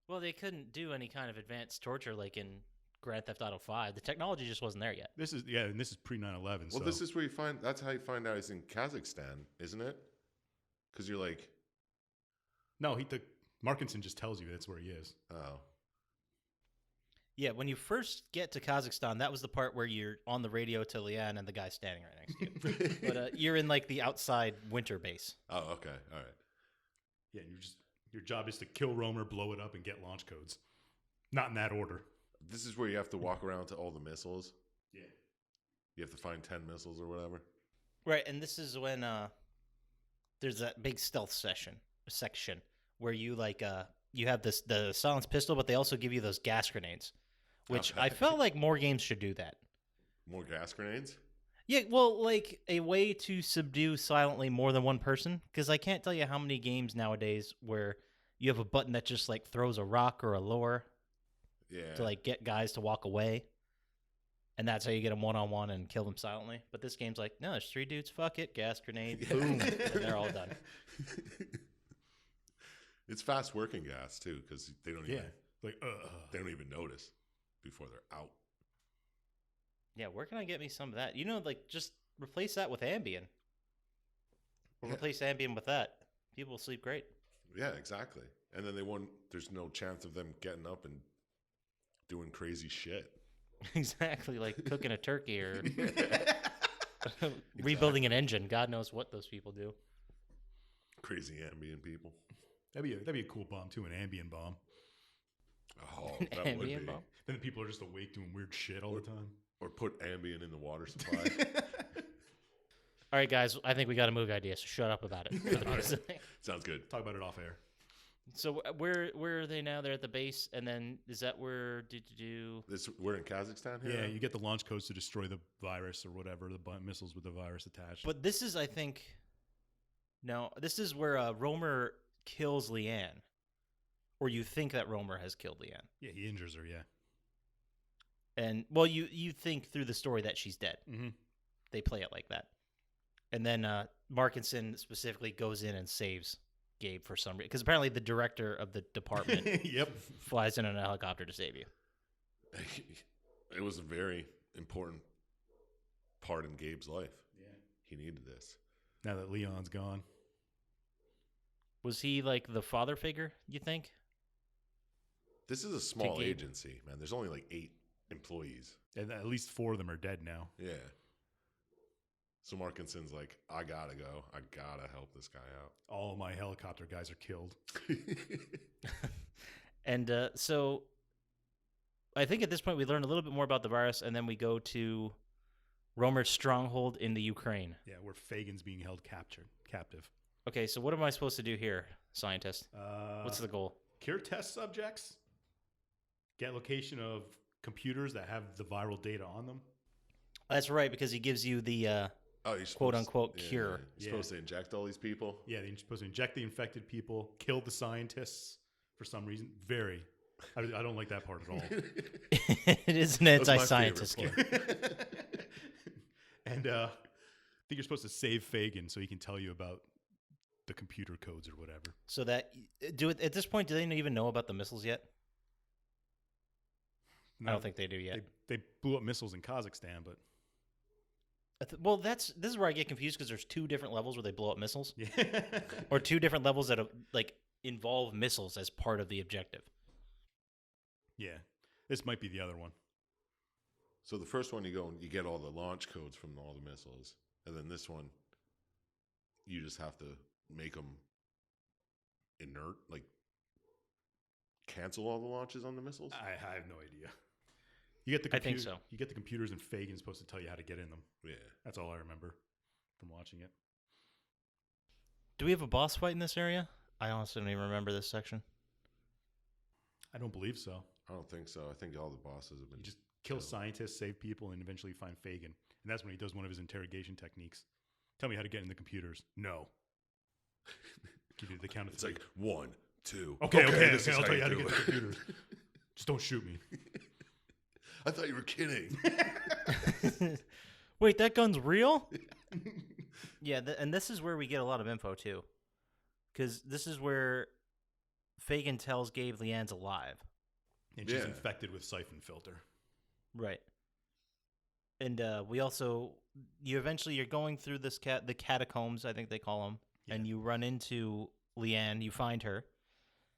Well, they couldn't do any kind of advanced torture like in Grand Theft Auto 5. The technology just wasn't there yet. This is pre 9/11. Well, this is where you find. That's how you find out he's in Kazakhstan, isn't it? Because you're like, no. Markinson just tells you that's where he is. oh, Yeah, when you first get to Kazakhstan, that was the part where you're on the radio to Lian and the guy's standing right next to you. But you're in like the outside winter base. oh, okay, all right. Yeah, and your job is to kill Romer, blow it up, and get launch codes. Not in that order. This is where you have to walk around to all the missiles. Yeah. You have to find 10 missiles or whatever. Right, and this is when there's that big stealth section where you like you have the silenced pistol, but they also give you those gas grenades, which Okay. I felt like more games should do that. More gas grenades? Yeah, well, like a way to subdue silently more than one person, because I can't tell you how many games nowadays where you have a button that just like throws a rock or a lure Yeah. to like get guys to walk away, and that's how you get them one-on-one and kill them silently. But this game's like, no, there's 3 dudes, fuck it, gas grenade, boom, and they're all done. It's fast working gas too, because they don't even Like, they don't even notice before they're out. Yeah, where can I get me some of that? You know, like just replace that with Ambien, or Yeah. replace Ambien with that. People will sleep great. Yeah, exactly. And then there's no chance of them getting up and doing crazy shit. Exactly, like cooking a turkey or rebuilding an engine. God knows what those people do. Crazy Ambien people. that'd be a cool bomb too, an Ambien bomb. Oh, An that would be. Ambien bomb? Then people are just awake doing weird shit all the time. Or put Ambien in the water supply. All right, guys, I think we got a movie idea, so shut up about it. For the rest of the thing. Sounds good. Talk about it off air. So where are they now? They're at the base, and then is that where We're in Kazakhstan here? Yeah, you get the launch codes to destroy the virus or whatever, the missiles with the virus attached. But this is, I think, no, this is where Romer kills Leanne, or you think that Romer has killed Leanne, yeah, he injures her, yeah. and well, you think through the story that she's dead. Mm-hmm. They play it like that, and then Markinson specifically goes in and saves Gabe for some reason, because apparently the director of the department Yep. flies in on a helicopter to save you. It was a very important part in Gabe's life. Yeah. He needed this. Now that Leon's gone. Was he like the father figure, you think? This is a small Gabe. agency, man. There's only like 8 employees. And at least 4 of them are dead now. Yeah. So Markinson's like, I gotta go. I gotta help this guy out. All my helicopter guys are killed. And so I think at this point we learn a little bit more about the virus, and then we go to Romer's stronghold in the Ukraine. Yeah, where Fagin's being held captive. Okay, so what am I supposed to do here, scientist? What's the goal? Cure test subjects. Get location of computers that have the viral data on them. That's right, because he gives you the You're supposed quote-unquote yeah, cure. You're Yeah. supposed to inject all these people. Yeah, they're supposed to inject the infected people, kill the scientists for some reason. I don't like that part at all. It is an That was my anti-scientist favorite game. And I think you're supposed to save Fagin so he can tell you about the computer codes or whatever. So that at this point, do they even know about the missiles yet? I No, don't think they do yet. They blew up missiles in Kazakhstan, but Well, this is where I get confused because there's 2 different levels where they blow up missiles, Yeah. or 2 different levels that like involve missiles as part of the objective. Yeah. This might be the other one. So the first one you go and you get all the launch codes from all the missiles, and then this one, you just have to make them inert, like cancel all the launches on the missiles. I have no idea. You get the I think so. You get the computers, and Fagin's supposed to tell you how to get in them. Yeah. That's all I remember from watching it. Do we have a boss fight in this area? I honestly don't even remember this section. I don't believe so. I don't think so. I think all the bosses have been You just kill killed. scientists, save people, and eventually find Fagin. And that's when he does one of his interrogation techniques. Tell me how to get in the computers. No. Give you the count of It's three. like 1, 2. Okay. This is I'll tell you how to do get it. the computers. Just don't shoot me. I thought you were kidding. Wait, that gun's real? Yeah, and this is where we get a lot of info too, because this is where Fagin tells Gabe Leanne's alive. And she's Yeah. infected with Syphon Filter. Right. And we also you're going through the catacombs, I think they call them, and you run into Leanne. You find her,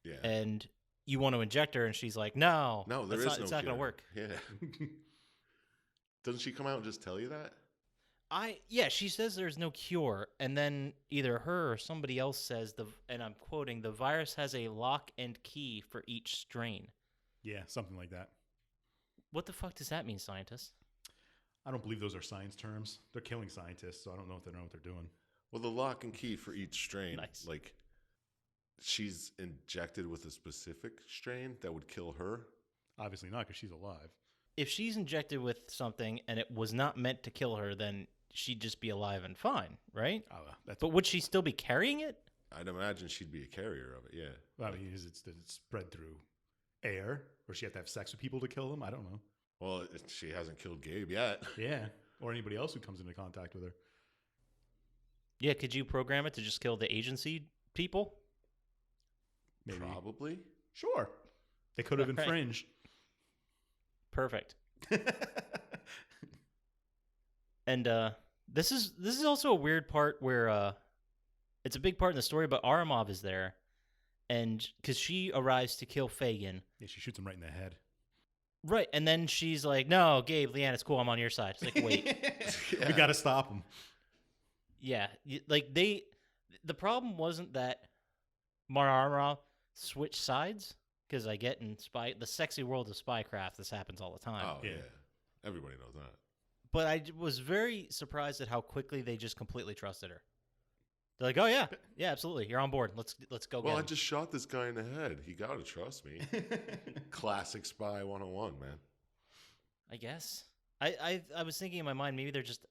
Yeah. and you want to inject her, and she's like, "No, No, there is that's no It's not going to cure. work." Yeah. Doesn't she come out and just tell you that? Yeah, she says there's no cure, and then either her or somebody else says and I'm quoting, the virus has a lock and key for each strain. Yeah, something like that. What the fuck does that mean, scientist? I don't believe those are science terms. They're killing scientists, so I don't know if they know what they're doing. Well, the lock and key for each strain, Nice. like she's injected with a specific strain that would kill her. Obviously not, because she's alive. If she's injected with something and it was not meant to kill her, then she'd just be alive and fine, right? That's. But would she still be carrying it? I'd imagine she'd be a carrier of it. Yeah. I mean, is it spread through air, or she have to have sex with people to kill them? I don't know. Well, she hasn't killed Gabe yet. Yeah, or anybody else who comes into contact with her. Yeah, could you program it to just kill the agency people? Maybe. Probably. Sure. They could have Right. infringed. Perfect. And this is also a weird part where it's a big part in the story, but Aramov is there, and because she arrives to kill Fagin, Yeah, she shoots him right in the head. right? And then she's like, "No, Gabe, Leanne, it's cool. I'm on your side." It's like, wait, We got to stop him. yeah, the problem wasn't that Aramov switched sides, because I get in the sexy world of spycraft, this happens all the time. Oh, Yeah. yeah. Everybody knows that. But I was very surprised at how quickly they just completely trusted her. They're like, "Oh yeah, yeah, absolutely, you're on board. Let's go." Well, get I him." just shot this guy in the head. He got to trust me. Classic Spy 101, man. I guess. I was thinking in my mind, maybe they're just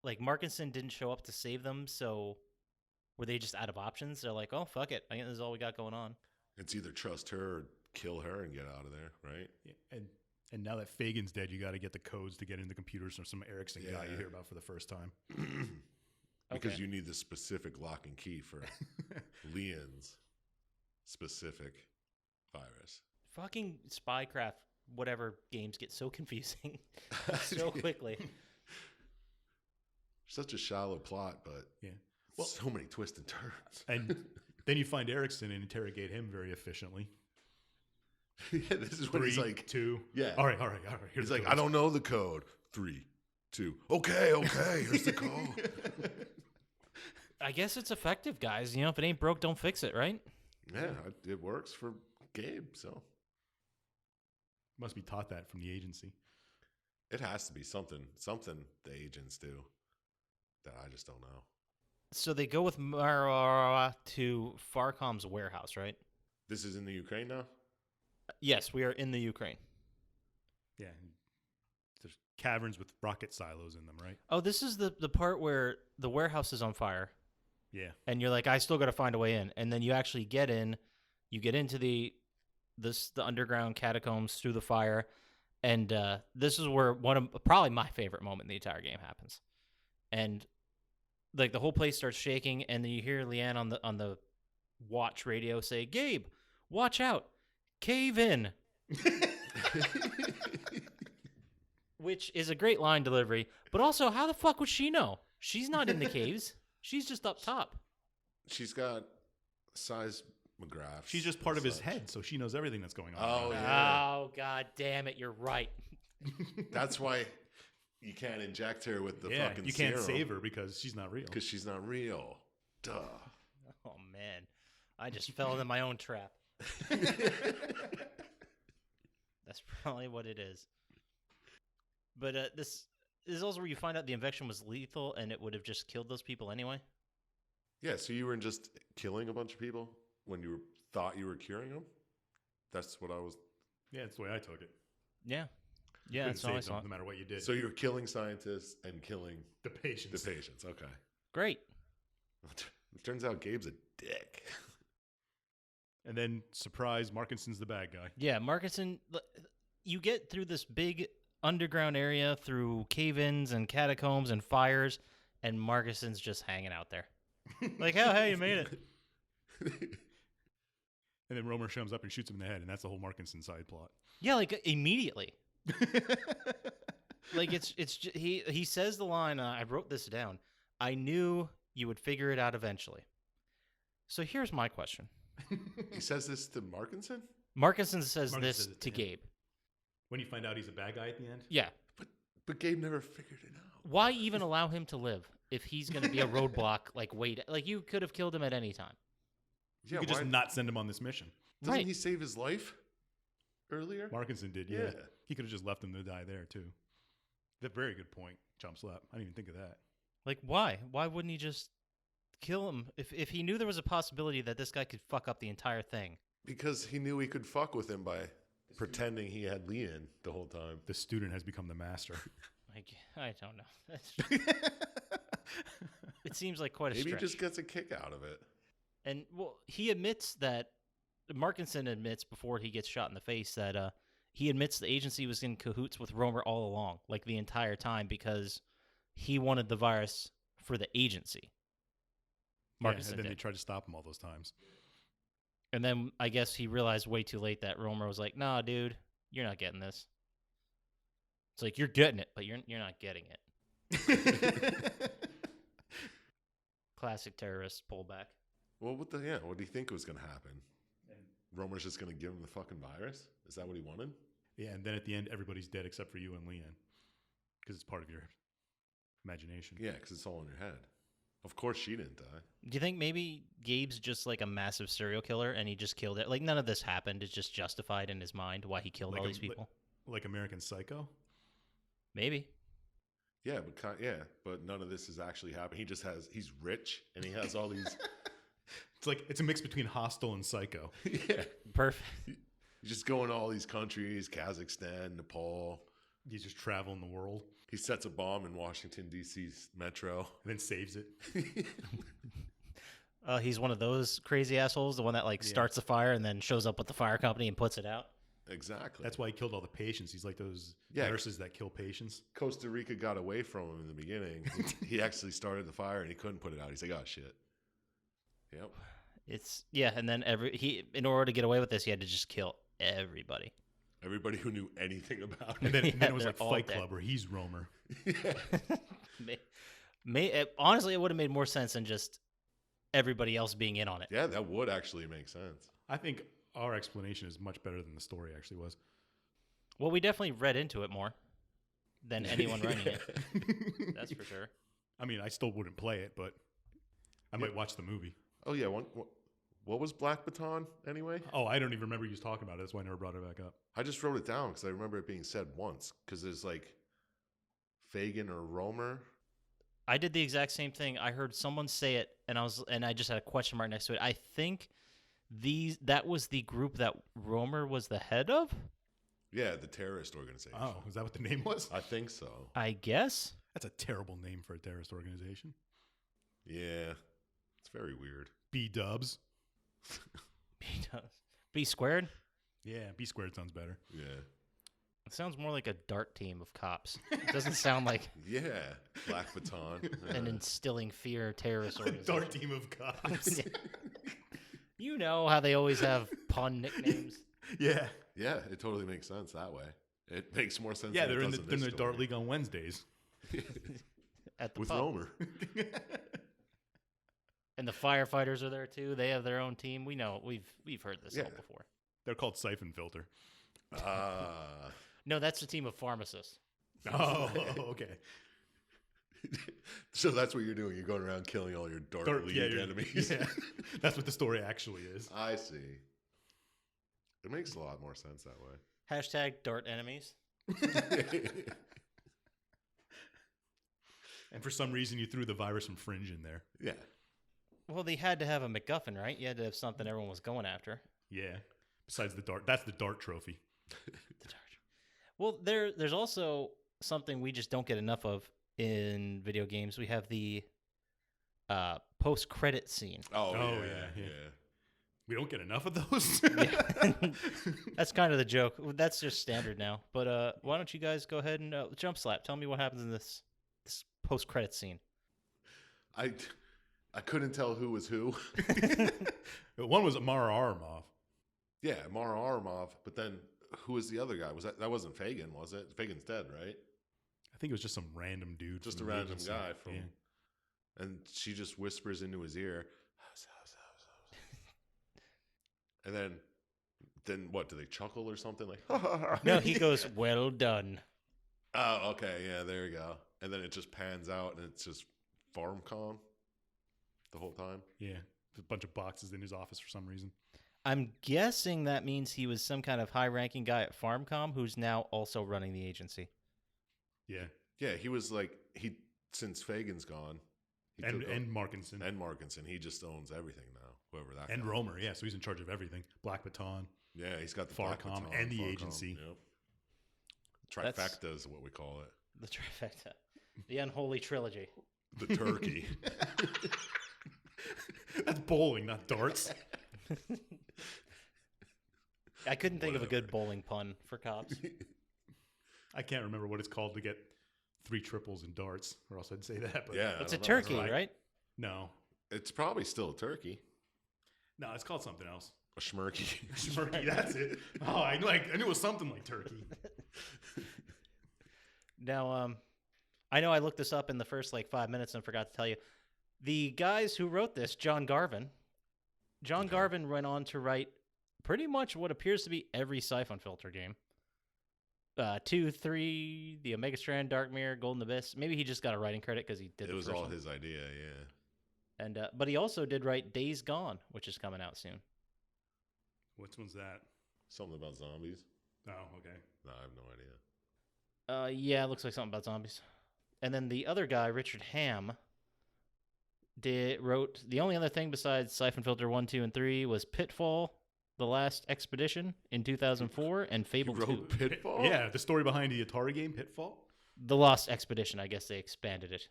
like Markinson didn't show up to save them, so were they just out of options? They're like, "Oh fuck it, I think this is all we got going on." It's either trust her or kill her and get out of there, right? Yeah, and now that Fagin's dead, you got to get the codes to get into the computers from some Ericsson guy you Yeah. hear about for the first time. Because Okay. you need the specific lock and key for Leon's specific virus. Fucking spycraft, whatever games get so confusing so quickly. Such a shallow plot, but Yeah. well, so many twists and turns. And then you find Ericsson and interrogate him very efficiently. Yeah, this is when 3, he's like, 2. yeah. All right. Here's He's the like, I codes. don't know the code. 3, 2. Okay, here's the code. I guess it's effective, guys. You know, if it ain't broke, don't fix it, right? Yeah, it works for Gabe, so Must be taught that from the agency. it has to be something the agents do that I just don't know. So they go with Mara to Farcom's warehouse, right? This is in the Ukraine now? Yes, we are in the Ukraine. Yeah. There's caverns with rocket silos in them, right? Oh, this is the part where the warehouse is on fire, Yeah. and you're like, I still got to find a way in, and then you actually get in. You get into the underground catacombs through the fire, and this is where one of probably my favorite moment in the entire game happens, and like the whole place starts shaking, and then you hear Leanne on the watch radio say, "Gabe, watch out, cave in." Which is a great line delivery, but also, how the fuck would she know? She's not in the caves. She's just up top. She's got seismographs. She's just part of his head, so she knows everything that's going on. Oh, around her. yeah. Oh, god damn it, you're right. That's why you can't inject her with the Yeah, fucking you can't serum, save her because she's not real. because she's not real. Duh. Oh, man. I just fell into my own trap. That's probably what it is. But this is also where you find out the injection was lethal and it would have just killed those people anyway. Yeah, so you were just killing a bunch of people when you thought you were curing them? That's what I was... Yeah, that's the way I took it. Yeah. Yeah, Couldn't that's all I save them saw. no matter what you did. So you were killing scientists and killing the patients. the patients. Okay. Great. It turns out Gabe's a dick. And then, surprise, Markinson's the bad guy. Yeah, Markinson, you get through this big underground area through cave-ins and catacombs and fires, and Markinson's just hanging out there. Like, oh, hey, you made it. And then Romer shows up and shoots him in the head, and that's the whole Markinson side plot. Yeah, like immediately. Like he says the line. I wrote this down. I knew you would figure it out eventually. So here's my question. He says this to Markinson? Markinson says Markinson this says it to to him. Gabe. When you find out he's a bad guy at the end? Yeah. But Gabe never figured it out. Why even allow him to live if he's going to be a roadblock? Like, wait, like you could have killed him at any time. Yeah, You could just not send him on this mission. Doesn't Right. he save his life earlier? Markinson did, yeah. Yeah. He could have just left him to die there, too. That's a very good point, Chump Slap. I didn't even think of that. Like, why? Why wouldn't he just kill him if he knew there was a possibility that this guy could fuck up the entire thing? Because he knew he could fuck with him by pretending he had Leon the whole time. The student has become the master. Like, I don't know. It seems like quite a Maybe he stretch. just gets a kick out of it. And well, he admits that Markinson admits before he gets shot in the face that he admits the agency was in cahoots with Romer all along, like the entire time, because he wanted the virus for the agency. Yeah, Markinson and then they did. tried to stop him all those times. And then I guess he realized way too late that Romer was like, "Nah, dude, you're not getting this." It's like, you're getting it, but you're not getting it. Classic terrorist pullback. Well, what do you think was going to happen? Romer's just going to give him the fucking virus? Is that what he wanted? Yeah, and then at the end, everybody's dead except for you and Leanne. Because it's part of your imagination. Yeah, because it's all in your head. Of course she didn't die. Do you think maybe Gabe's just like a massive serial killer and he just killed it? Like, none of this happened. It's just justified in his mind why he killed all these people? Like American Psycho? Maybe. Yeah, but none of this has actually happened. He's rich and he has all these. It's a mix between Hostel and Psycho. Yeah. Perfect. He's just going to all these countries, Kazakhstan, Nepal. He's just traveling the world He sets a bomb in Washington, D.C.'s metro. and then saves it. He's one of those crazy assholes, the one that like starts a fire and then shows up with the fire company and puts it out. Exactly. That's why he killed all the patients. He's like those Yeah. nurses that kill patients. Costa Rica got away from him in the beginning. He actually started the fire and he couldn't put it out. He's like, oh, shit. Yep. And then in order to get away with this, he had to just kill everybody. Everybody who knew anything about And it. then it was they're like all Fight dead. Club where he's Romer. Honestly, it would have made more sense than just everybody else being in on it. Yeah, that would actually make sense. I think our explanation is much better than the story actually was. Well, we definitely read into it more than anyone writing it. That's for sure. I mean, I still wouldn't play it, but I might watch the movie. Oh, yeah. What was Black Baton anyway? Oh, I don't even remember you talking about it. That's why I never brought it back up. I just wrote it down because I remember it being said once. Because there's like Fagin or Romer. I did the exact same thing. I heard someone say it, and I just had a question mark next to it. I think that was the group that Romer was the head of. Yeah, the terrorist organization. Oh, is that what the name was? I think so. I guess. That's a terrible name for a terrorist organization. Yeah, it's very weird. B-dubs. B squared. Yeah, B-squared sounds better. Yeah. It sounds more like a dart team of cops. It doesn't sound like Yeah, Black Baton. an instilling fear terrorist A organization. dark team of cops. You know how they always have pun nicknames. Yeah. Yeah, it totally makes sense that way. It makes more sense. Yeah, than they're it in does the, they're in the this Dart story. League on Wednesdays. At the with pub. Romer. And the firefighters are there too. They have their own team. We know we've heard this all Yeah. before. They're called Syphon Filter. No, that's the team of pharmacists. Oh, okay. So that's what you're doing. You're going around killing all your Dart League enemies. Yeah, that's what the story actually is. I see. It makes a lot more sense that way. Hashtag Dart enemies. And for some reason, you threw the virus from Fringe in there. Yeah. Well, they had to have a MacGuffin, right? You had to have something everyone was going after. Yeah. Besides the Dart, that's the Dart trophy. The Dart. Well, there's also something we just don't get enough of in video games. We have the post-credit scene. Oh, yeah. We don't get enough of those. Yeah. That's kind of the joke. That's just standard now. But why don't you guys go ahead and Chump Slap? Tell me what happens in this post-credit scene. I couldn't tell who was who. One was Amara Aramov. Yeah, Mara Aramov. But then who was the other guy? Was that wasn't Fagin, was it? Fagin's dead, right? I think it was just some random dude. Just a from the random agency. guy from. Yeah. And she just whispers into his ear. And then what? Do they chuckle or something like? No, he goes, "Well done." Oh, okay, yeah, there you go. And then it just pans out, and it's just FarmCom the whole time. Yeah. A bunch of boxes in his office for some reason. I'm guessing that means he was some kind of high-ranking guy at FarmCom who's now also running the agency. Yeah. Yeah, he was like since Fagin's gone. He And took over- Markinson. and Markinson, he just owns everything now. Whoever that. And guy Romer, is. yeah. So he's in charge of everything. Black Baton. Yeah, he's got the Farcom Black Baton, and the Farcom, agency. Yep. That's- Trifecta is what we call it. The trifecta. The unholy trilogy. The turkey. That's bowling, not darts. I couldn't think of a good Whatever. bowling pun for cops. I can't remember what it's called to get 3 triples in darts, or else I'd say that. But Yeah, It's I a don't know. turkey, right? No. It's probably still a turkey. No, it's called something else. A schmirky. Turkey, that's it. Oh, I knew it was something like turkey. Now, I know I looked this up in the first 5 minutes and forgot to tell you. The guys who wrote this, John Garvin went on to write pretty much what appears to be every Syphon Filter game. 2, 3, the Omega Strand, Dark Mirror, Golden Abyss. Maybe he just got a writing credit because he did It the was first all one. his idea, yeah. And but he also did write Days Gone, which is coming out soon. Which one's that? Something about zombies. Oh, okay. No, I have no idea. Yeah, it looks like something about zombies. And then the other guy, Richard Ham, wrote the only other thing besides Syphon Filter 1, 2, and 3 was Pitfall: The Last Expedition in 2004 and Fable You 2. wrote Pitfall? Yeah, the story behind the Atari game, Pitfall. The Lost Expedition, I guess they expanded it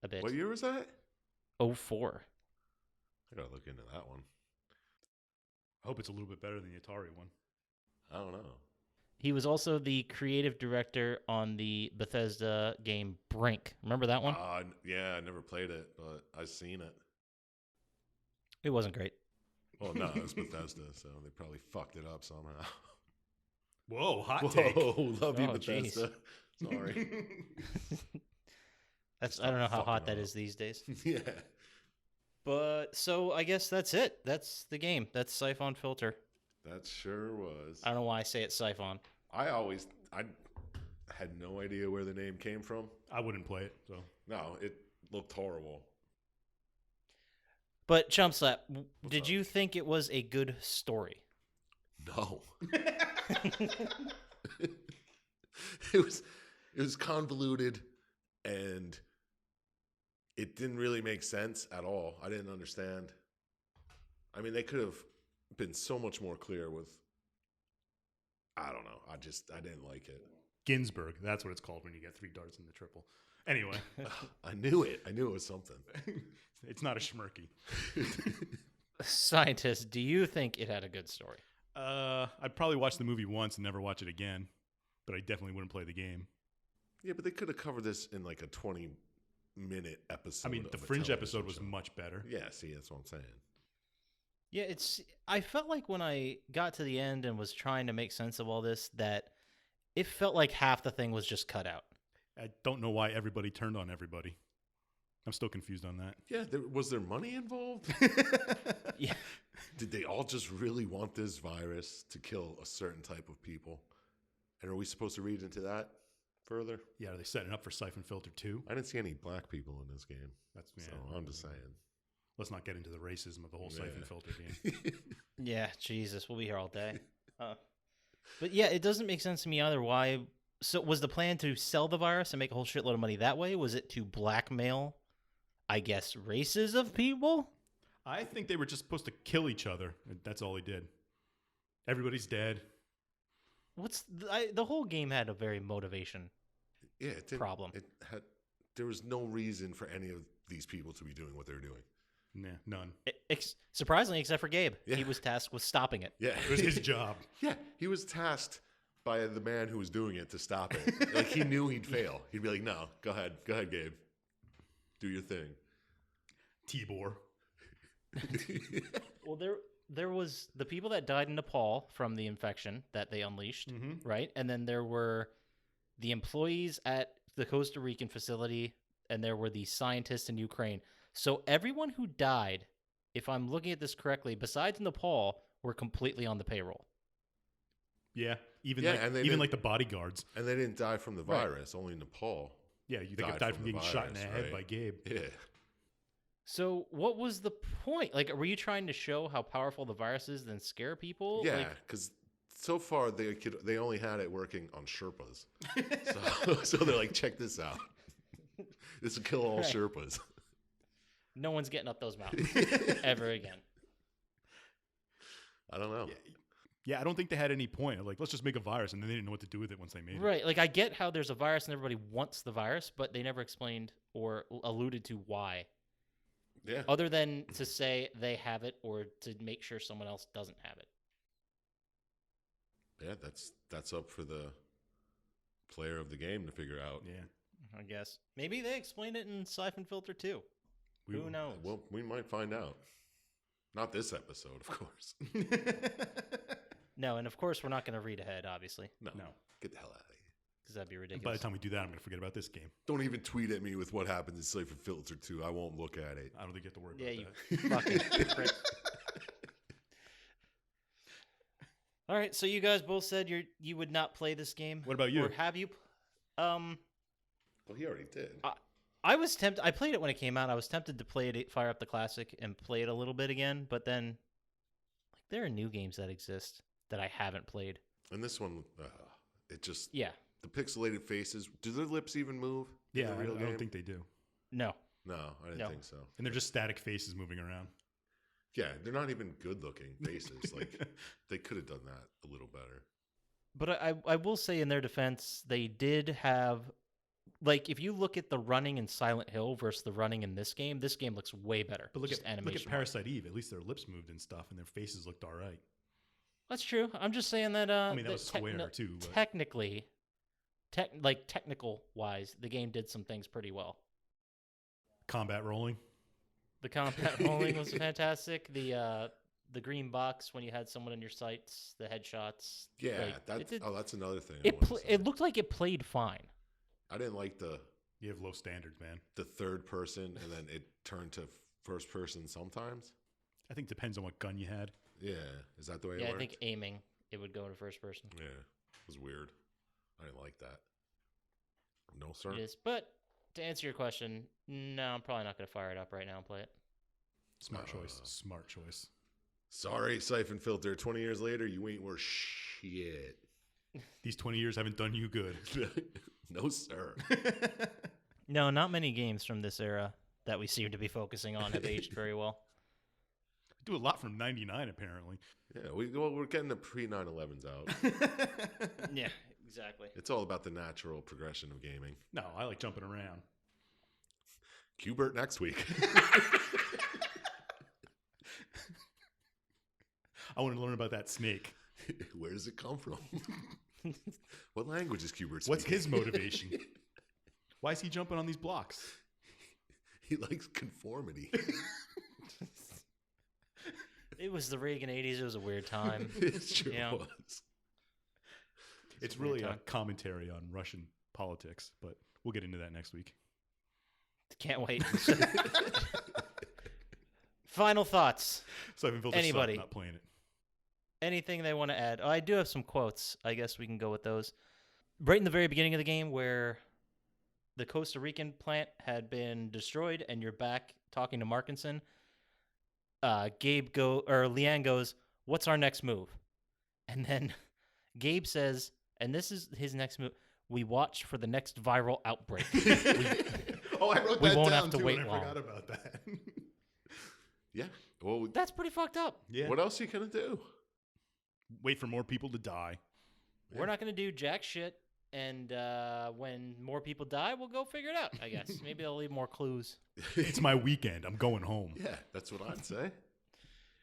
a bit. What year was that? 04. I gotta look into that one. I hope it's a little bit better than the Atari one. I don't know. He was also the creative director on the Bethesda game Brink. Remember that one? Yeah, I never played it, but I've seen it. It wasn't great. Well, no, it was Bethesda, so they probably fucked it up somehow. Whoa, hot Whoa, take. love you, Oh, jeez. Bethesda. Sorry. I don't know how fucking hot that up. is these days. Yeah. But so I guess that's it. That's the game. That's Syphon Filter. That sure was. I don't know why I say it Syphon. I had no idea where the name came from. I wouldn't play it, so. No, it looked horrible. But Chump Slap, did up? you think it was a good story? No. It was convoluted and it didn't really make sense at all. I didn't understand. I mean, they could have been so much more clear with, I don't know. I didn't like it. Ginsburg, that's what it's called when you get 3 darts in the triple. Anyway, I knew it. I knew it was something. it's not a schmirky. Syintist, do you think it had a good story? I'd probably watch the movie once and never watch it again, but I definitely wouldn't play the game. Yeah, but they could have covered this in like a 20-minute episode. I mean, of the a Fringe television episode was show. much better. Yeah, see, that's what I'm saying. Yeah, I felt like when I got to the end and was trying to make sense of all this, that it felt like half the thing was just cut out. I don't know why everybody turned on everybody. I'm still confused on that. Yeah, was there money involved? Yeah. Did they all just really want this virus to kill a certain type of people? And are we supposed to read into that further? Yeah, are they setting up for Syphon Filter 2? I didn't see any black people in this game. So I'm just saying. Let's not get into the racism of the whole Syphon Filter game. Yeah, Jesus, we'll be here all day. But yeah, it doesn't make sense to me either. Why? So was the plan to sell the virus and make a whole shitload of money that way? Was it to blackmail, I guess, races of people? I think they were just supposed to kill each other. That's all they did. Everybody's dead. The whole game had a very motivation problem. There was no reason for any of these people to be doing what they're doing. Nah, none. Surprisingly, except for Gabe. Yeah. He was tasked with stopping it. Yeah, It was his job. Yeah, he was tasked by the man who was doing it to stop it. Like, he knew he'd fail. He'd be like, "No, go ahead, Gabe, do your thing." Tibor. Well, there was the people that died in Nepal from the infection that they unleashed, right? And then there were the employees at the Costa Rican facility, and there were the scientists in Ukraine. So everyone who died, if I'm looking at this correctly, besides Nepal, were completely on the payroll. Yeah, even like the bodyguards. And they didn't die from the virus, only Nepal. Yeah, you think it died from getting shot in the head by Gabe. Yeah. So what was the point? Like, were you trying to show how powerful the virus is, then scare people? Yeah, because so far they only had it working on Sherpas. So they're like, check this out. This will kill all Sherpas. No one's getting up those mountains ever again. I don't know. Yeah, I don't think they had any point. Like, let's just make a virus, and then they didn't know what to do with it once they made it. Right. Like, I get how there's a virus and everybody wants the virus, but they never explained or alluded to why. Yeah. Other than to say they have it or to make sure someone else doesn't have it. Yeah, that's up for the player of the game to figure out. Yeah. I guess. Maybe they explained it in Syphon Filter too. Who knows? Well, we might find out. Not this episode, of course. No, and of course we're not going to read ahead, obviously. No. Get the hell out of here. Because that'd be ridiculous. By the time we do that, I'm going to forget about this game. Don't even tweet at me with what happens in Syphon Filter 2. I won't look at it. I don't think you have to worry Yeah, about you that. fucking prick. All right, so you guys both said you would not play this game. What about you? Or have you? Well, he already did. I was tempted. I played it when it came out. I was tempted to play it, fire up the classic, and play it a little bit again. But then, like, there are new games that exist that I haven't played. And this one, it just the pixelated faces. Do their lips even move? Yeah, in the real I game? don't think they do. No. No, I didn't think so. And they're just static faces moving around. Yeah, they're not even good-looking faces. Like, they could have done that a little better. But I will say in their defense, they did have, like, if you look at the running in Silent Hill versus the running in this game looks way better. But look at animation. Parasite Eve. At least their lips moved and stuff, and their faces looked all right. That's true. I'm just saying that. I mean, that was square too. But... Technically, technical wise, the game did some things pretty well. Combat rolling. The combat rolling was fantastic. The green box when you had someone in your sights, the headshots. Yeah, that's another thing. It looked like it played fine. I didn't like You have low standards, man. the third person, and then it turned to first person sometimes. I think it depends on what gun you had. Yeah, is that the way it Yeah, worked? I think aiming, it would go to first person. Yeah, it was weird. I didn't like that. No, sir. It is. But to answer your question, no, I'm probably not going to fire it up right now and play it. Smart choice. Smart choice. Sorry, Syphon Filter. 20 years later, you ain't worth shit. These 20 years haven't done you good. No, sir. No, not many games from this era that we seem to be focusing on have aged very well. Do a lot from 99, apparently. Yeah, we're getting the pre-9/11s out. Yeah, exactly. It's all about the natural progression of gaming. No, I like jumping around. Qbert next week. I want to learn about that snake. Where does it come from? What language is Qbert speaking? What's his motivation? Why is he jumping on these blocks? He likes conformity. It was the Reagan 80s. It was a weird time. It sure Yeah. was. It's weird really a time. commentary on Russian politics, but we'll get into that next week. Can't wait. Final thoughts. Syphon Filter Anybody? sucked, not playing it. Anything they want to add? Oh, I do have some quotes. I guess we can go with those. Right in the very beginning of the game, where the Costa Rican plant had been destroyed, and you're back talking to Markinson. Leanne goes, "What's our next move?" And then Gabe says, and this is his next move: "We watch for the next viral outbreak." I wrote we that won't down have to too, wait and I long. forgot about that. Yeah. Well, That's pretty fucked up. Yeah. what else are you gonna do? Wait for more people to die. We're not going to do jack shit, and when more people die, we'll go figure it out, I guess. Maybe they'll leave more clues. It's my weekend. I'm going home. Yeah, that's what I'd say.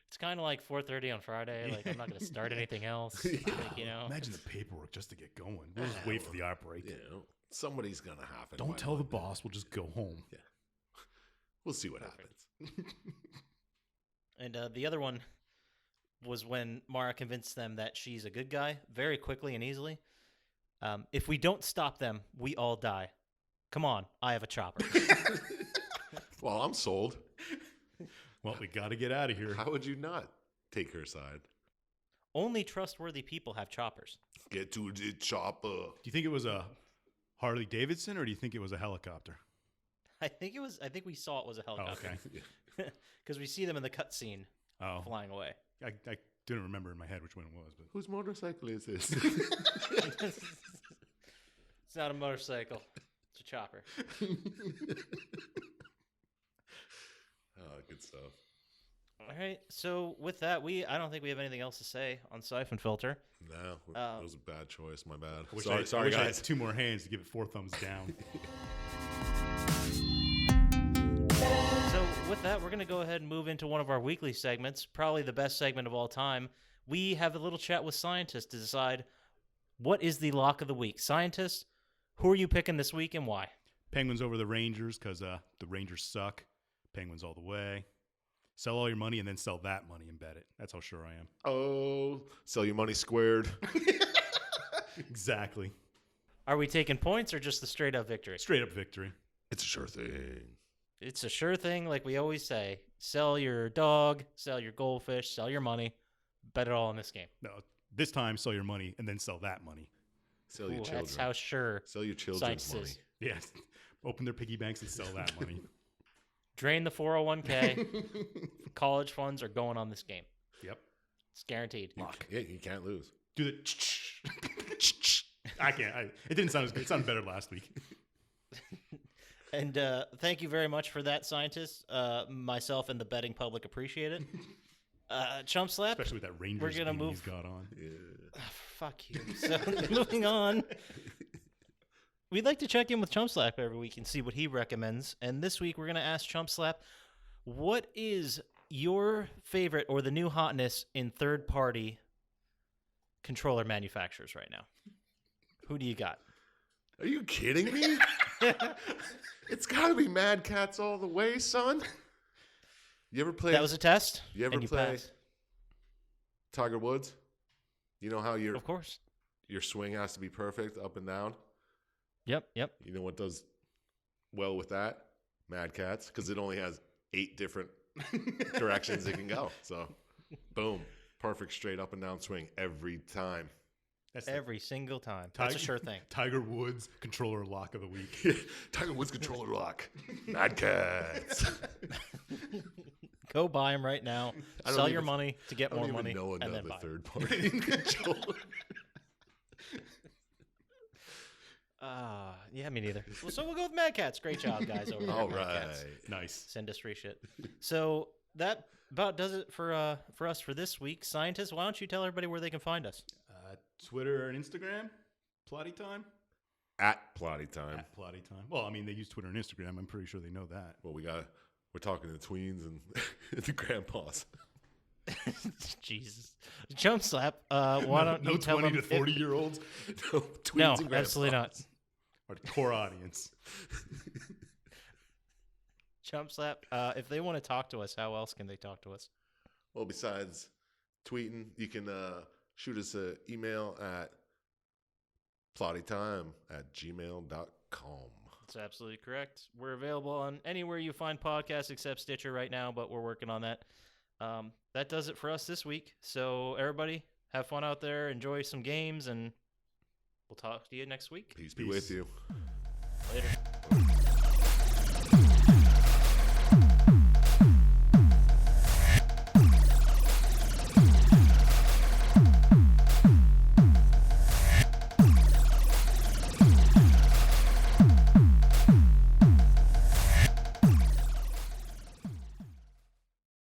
It's kind of like 4:30 on Friday. Like, I'm not going to start anything else. Like, you know. Imagine the paperwork just to get going. We'll just wait for the outbreak. You know, somebody's gonna happen. Don't tell the boss. We'll just go home. Yeah. We'll see what Perfect. happens. And the other one was when Mara convinced them that she's a good guy very quickly and easily. If we don't stop them, we all die. Come on, I have a chopper. Well, I'm sold. Well, we got to get out of here. How would you not take her side? Only trustworthy people have choppers. Get to the chopper. Do you think it was a Harley Davidson or do you think it was a helicopter? I think we saw it was a helicopter. okay. Because we see them in the cutscene Oh, flying away. I didn't remember in my head which one it was, but Whose motorcycle is this? It's not a motorcycle. It's a chopper. Oh, good stuff. All right. So with that, I don't think we have anything else to say on Syphon Filter. No, that was a bad choice. My bad. I wish Sorry, I wish I guys. had 2 more hands to give it 4 thumbs down. So with that, we're going to go ahead and move into one of our weekly segments, probably the best segment of all time. We have a little chat with Syintist to decide what is the lock of the week. Syintist, who are you picking this week and why? Penguins over the Rangers because the Rangers suck. Penguins all the way. Sell all your money and then sell that money and bet it. That's how sure I am. Oh, sell your money squared. Exactly. Are we taking points or just the straight up victory? Straight up victory. It's a sure thing. It's a sure thing, like we always say. Sell your dog, sell your goldfish, sell your money. Bet it all in this game. No, this time sell your money and then sell that money. Sell your Ooh, children. that's how sure. Sell your children's Syintist money. is. Yes. Open their piggy banks and sell that money. Drain the 401k. College funds are going on this game. Yep. It's guaranteed. Yeah, you can't lose. Do the I can't. It didn't sound as good. It sounded better last week. And thank you very much for that, Syintist. Myself and the betting public appreciate it. Chump Slap. Especially with that Rangers We're gonna beanie move- he's got on. Yeah. Fuck you. So moving on. We'd like to check in with Chump Slap every week and see what he recommends. And this week we're going to ask Chump Slap, what is your favorite or the new hotness in third-party controller manufacturers right now? Who do you got? Are you kidding me? It's got to be Mad Cats all the way, son. You ever play? That was a test. You ever and you play passed. Tiger Woods? You know how your Of course. swing has to be perfect up and down? Yep. You know what does well with that? Mad Cats, because it only has 8 different directions it can go. So, boom. Perfect straight up and down swing every time. That's Every single time. That's a sure thing. Tiger Woods controller lock of the week. Tiger Woods controller lock. Mad Cats. Go buy them right now. I don't Sell your even- money to get I don't more even money, know and then another buy 'em. third party controller. Yeah, me neither. Well, so we'll go with Mad Cats. Great job, guys. Over there All at Mad Cats. right. Nice. It's industry shit. So that about does it for us for this week. Syintist, why don't you tell everybody where they can find us? Twitter and Instagram. Plotty time. At Plotty time. At Plotty time. Well, I mean, they use Twitter and Instagram. I'm pretty sure they know that. Well, we're talking to the tweens and the grandpas. Jesus, Chump Slap. Why don't no you tell 20 them? to 40-year-olds? No, tweens No, and absolutely not. grandpas. Our core audience. Chump Slap. If they want to talk to us, how else can they talk to us? Well, besides tweeting, you can shoot us an email at plottytime@gmail.com. That's absolutely correct. We're available on anywhere you find podcasts except Stitcher right now, but we're working on that. That does it for us this week. So everybody, have fun out there, enjoy some games, and we'll talk to you next week. Peace be with you. Later.